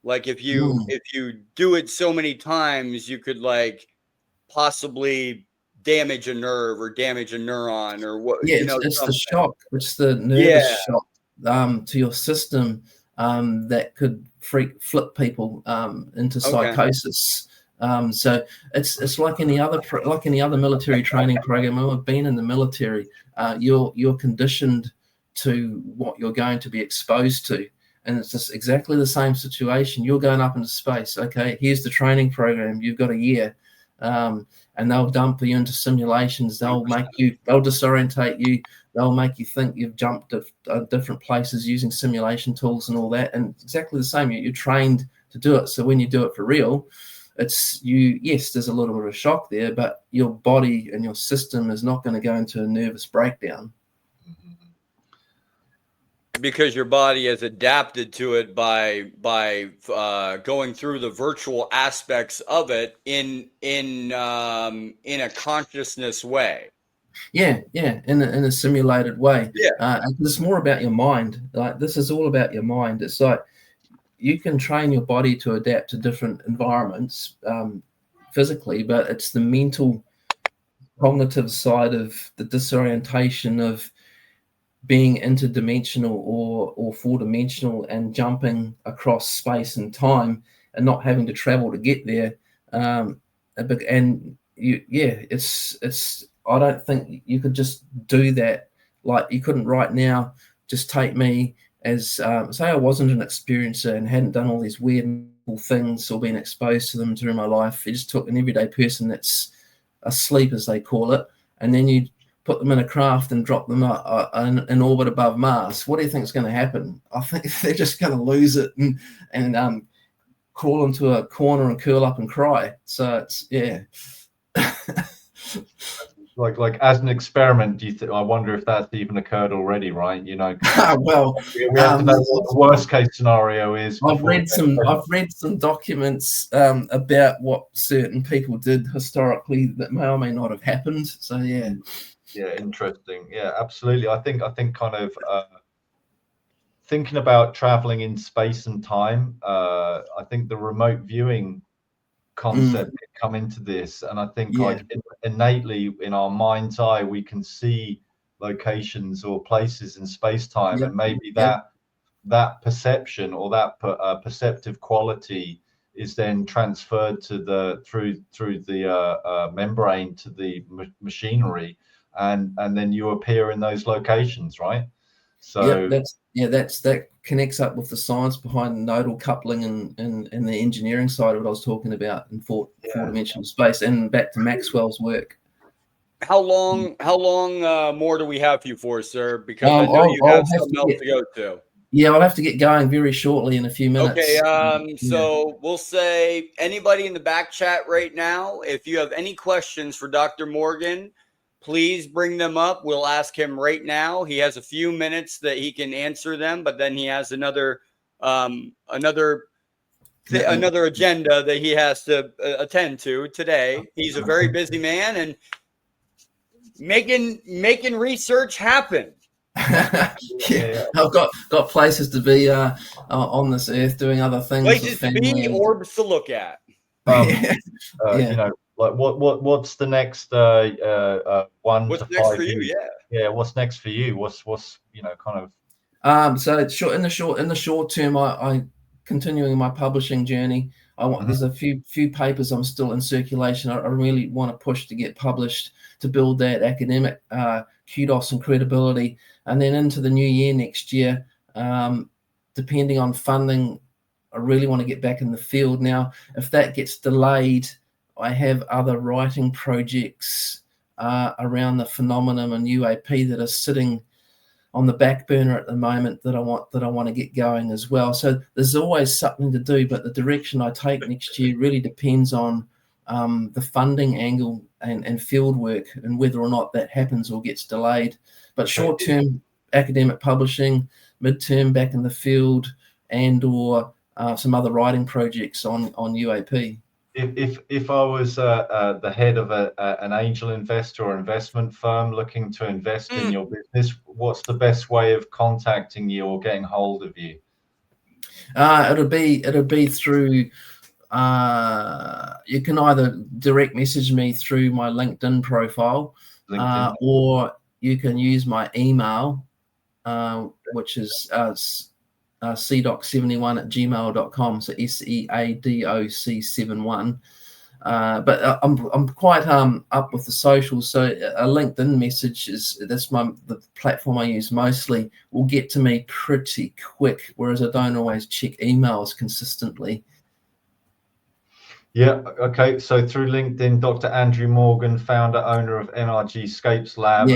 Like if you do it so many times, you could like possibly damage a nerve or damage a neuron or what. Yeah, it's the shock. It's the nervous shock to your system that could flip people into psychosis. So it's like any other military training program. I've been in the military. You're conditioned to what you're going to be exposed to, and it's just exactly the same situation. You're going up into space. Okay, here's the training program. You've got a year, and they'll dump you into simulations. They'll disorientate you. They'll make you think you've jumped to different places using simulation tools and all that. And exactly the same. You're trained to do it. So when you do it for real, it's you. Yes, there's a little bit of a shock there, but your body and your system is not going to go into a nervous breakdown. Because your body has adapted to it by going through the virtual aspects of it in a consciousness way. Yeah, in a simulated way. Yeah, it's more about your mind. Like this is all about your mind. It's like you can train your body to adapt to different environments physically, but it's the mental, cognitive side of the disorientation of being interdimensional or four-dimensional and jumping across space and time and not having to travel to get there. It's I don't think you could just do that. Like you couldn't right now just take me as say I wasn't an experiencer and hadn't done all these weird things or been exposed to them during my life. You just took an everyday person that's asleep, as they call it, and then you put them in a craft and drop them in orbit above Mars. What do you think is going to happen? I think they're just going to lose it and crawl into a corner and curl up and cry. So it's Like as an experiment, I wonder if that's even occurred already, right? Well, we have to know what the worst case scenario is. I've read some documents about what certain people did historically that may or may not have happened. So yeah, interesting. Yeah, absolutely. I think kind of thinking about traveling in space and time. I think the remote viewing concept can come into this, and I think like innately in our mind's eye we can see locations or places in space-time, and maybe that perception or that perceptive quality is then transferred to through the membrane to the machinery, and then you appear in those locations, right? So that connects up with the science behind nodal coupling and the engineering side of what I was talking about in four-dimensional space, and back to Maxwell's work. How long more do we have for you for, sir? Because I know you have something else to go to. Yeah, I'll have to get going very shortly in a few minutes. Okay, so we'll say anybody in the back chat right now, if you have any questions for Dr. Morgan, please bring them up. We'll ask him right now. He has a few minutes that he can answer them, but then he has another agenda that he has to attend to today. He's a very busy man and making research happen. I've got places to be on this earth doing other things. Places to be, orbs to look at. Like what's the next one? What's next for you? Yeah. What's next for you? What's kind of. So in the short term, I continuing my publishing journey. There's a few papers I'm still in circulation. I really want to push to get published to build that academic kudos and credibility, and then into the new year next year, depending on funding, I really want to get back in the field. Now, if that gets delayed, I have other writing projects around the phenomenon and UAP that are sitting on the back burner at the moment that I want to get going as well. So there's always something to do, but the direction I take next year really depends on the funding angle and field work and whether or not that happens or gets delayed. But short-term academic publishing, mid-term back in the field, and or some other writing projects on UAP. If I was the head of an angel investor or investment firm looking to invest in your business, what's the best way of contacting you or getting hold of you? It'll be through. You can either direct message me through my LinkedIn profile, or you can use my email, which is cdoc71@gmail.com. So SEADOC71. But I'm quite up with the socials. So a LinkedIn message that's the platform I use mostly, will get to me pretty quick, whereas I don't always check emails consistently. Yeah. Okay. So through LinkedIn, Dr. Andrew Morgan, founder, owner of NRG Scapes Lab,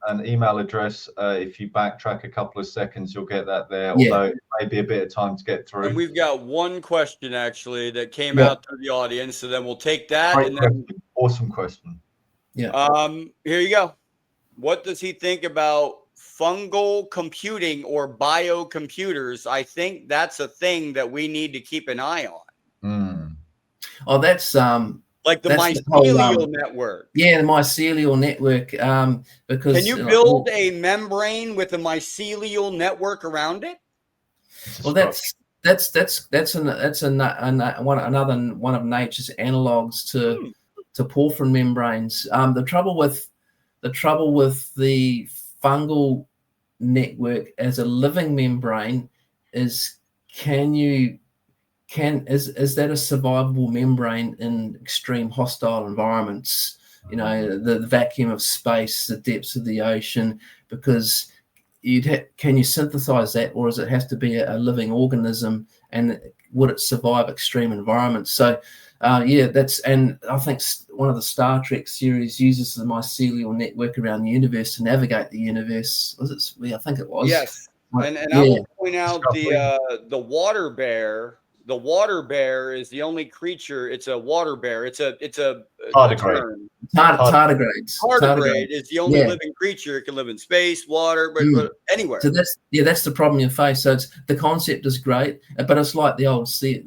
an email address. If you backtrack a couple of seconds, you'll get that there. Although it may be a bit of time to get through. And we've got one question actually that came out through the audience, so then we'll take that. Awesome question. Yeah. Here you go. What does he think about fungal computing or biocomputers? I think that's a thing that we need to keep an eye on. Oh, that's like the mycelial network. Yeah, the mycelial network. Because can you build a membrane with a mycelial network around it? Well, that's another one of nature's analogs to porphyrin membranes. The trouble with the fungal network as a living membrane is is that a survivable membrane in extreme hostile environments? The vacuum of space, the depths of the ocean, because can you synthesize that, or does it have to be a living organism, and would it survive extreme environments? So and I think one of the Star Trek series uses the mycelial network around the universe to navigate the universe. I think it was. Yes. And I will point out the water bear the water bear is the only creature. It's a water bear. It's a Tardigrade. term. Tardigrades. Tardigrade is the only Yeah. living creature. It can live in space, water, but anywhere. So that's the problem you face. So the concept is great, but it's like the old sea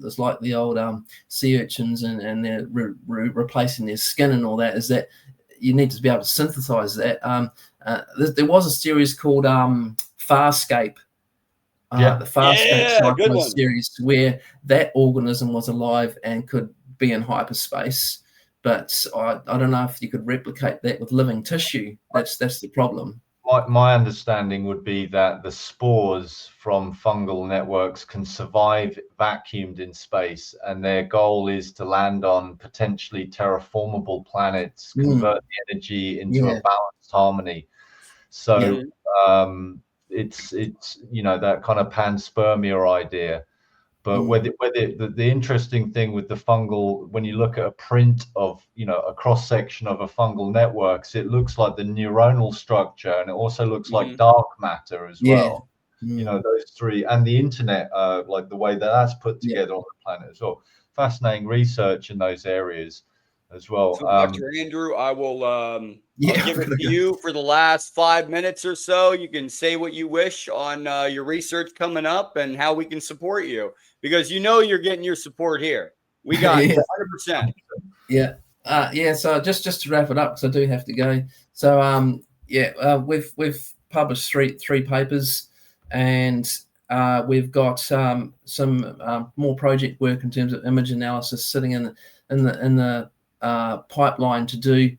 urchins and they're replacing their skin and all that. Is that you need to be able to synthesize that. There was a series called Farscape. The Farscape series where that organism was alive and could be in hyperspace, but I don't know if you could replicate that with living tissue. That's the problem. My understanding would be that the spores from fungal networks can survive vacuumed in space, and their goal is to land on potentially terraformable planets, convert the energy into a balanced harmony. So it's that kind of panspermia idea. But whether the interesting thing with the fungal, when you look at a print of a cross section of a fungal networks, it looks like the neuronal structure, and it also looks like dark matter as well. Those three, and the internet, like the way that's put together on the planet as well. Fascinating research in those areas as well. So, Dr. Andrew, I will I'll give it to you for the last 5 minutes or so. You can say what you wish on your research coming up and how we can support you, because you're getting your support here. We got 100%. So just to wrap it up, because I do have to go. So we've published three papers, and we've got some more project work in terms of image analysis sitting in the pipeline to do,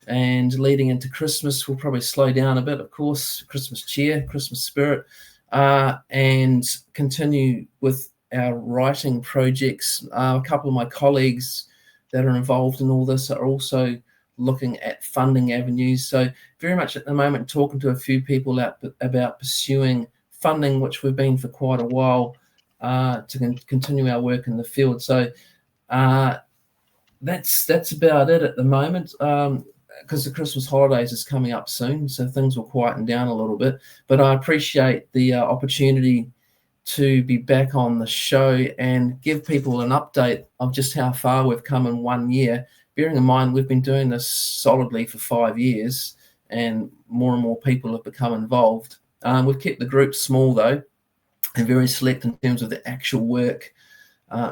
and leading into Christmas we'll probably slow down a bit, of course, Christmas cheer, Christmas spirit, and continue with our writing projects. A couple of my colleagues that are involved in all this are also looking at funding avenues, so very much at the moment talking to a few people about pursuing funding, which we've been for quite a while, to continue our work in the field. So that's about it at the moment, because the Christmas holidays is coming up soon, so things will quieten down a little bit. But I appreciate the opportunity to be back on the show and give people an update of just how far we've come in 1 year, bearing in mind we've been doing this solidly for 5 years and more people have become involved. We've kept the group small though, and very select in terms of the actual work,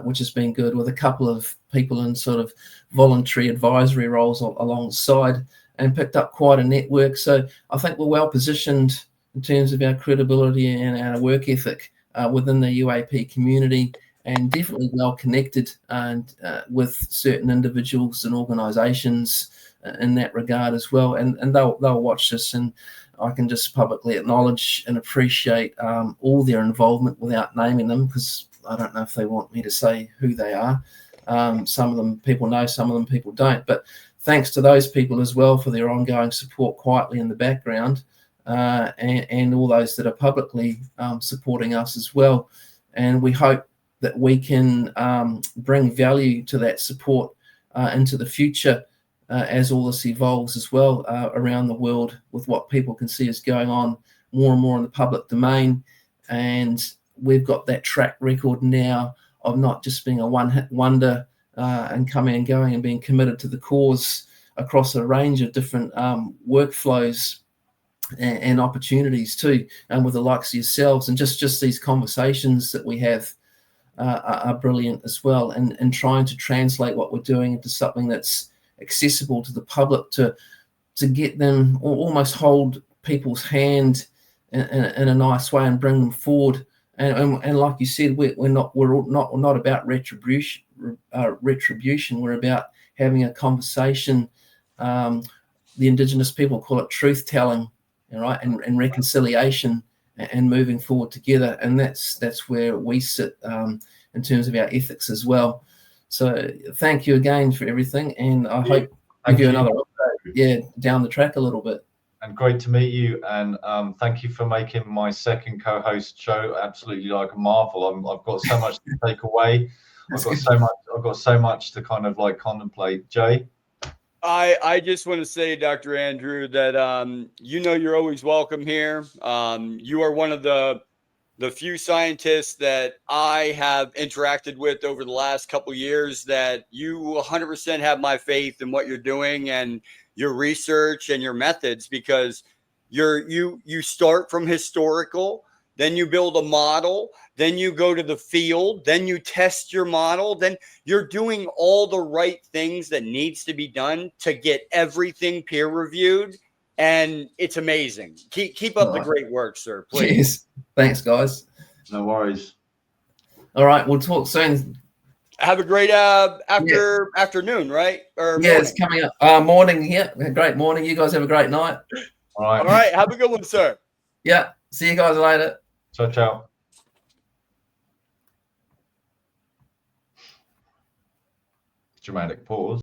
which has been good, with a couple of people in sort of voluntary advisory roles alongside, and picked up quite a network. So I think we're well positioned in terms of our credibility and our work ethic within the UAP community, and definitely well connected and with certain individuals and organisations in that regard as well. And they'll watch this, and I can just publicly acknowledge and appreciate all their involvement without naming them, because I don't know if they want me to say who they are. Some of them people know, some of them people don't. But thanks to those people as well for their ongoing support quietly in the background, and all those that are publicly supporting us as well. And we hope that we can bring value to that support into the future as all this evolves as well around the world, with what people can see is going on more and more in the public domain. And we've got that track record now of not just being a one-hit wonder and coming and going, and being committed to the cause across a range of different workflows and opportunities too, and with the likes of yourselves. And just these conversations that we have are brilliant as well, and trying to translate what we're doing into something that's accessible to the public, to get them, or almost hold people's hand in a nice way and bring them forward. And like you said, we're not about retribution. We're about having a conversation. The Indigenous people call it truth telling, right, and reconciliation, and moving forward together. And that's where we sit in terms of our ethics as well. So thank you again for everything, and I hope give you another update, down the track a little bit. And great to meet you, and thank you for making my second co-host show absolutely like a marvel. I've got so much to take away. I've got so much to kind of like contemplate. Jay? I just want to say, Dr. Andrew, that you're always welcome here. You are one of the the few scientists that I have interacted with over the last couple of years that you 100% have my faith in what you're doing and your research and your methods, because you start from historical, then you build a model, then you go to the field, then you test your model, then you're doing all the right things that needs to be done to get everything peer reviewed. And it's amazing. Keep up the great work, sir. Please. Cheers. Thanks, guys. No worries. All right, we'll talk soon. Have a great afternoon, right? Or Yeah, morning. it's coming up. Morning. Yeah, great morning. You guys have a great night. All right. All right. Have a good one, sir. Yeah. See you guys later. Ciao, ciao. Dramatic pause.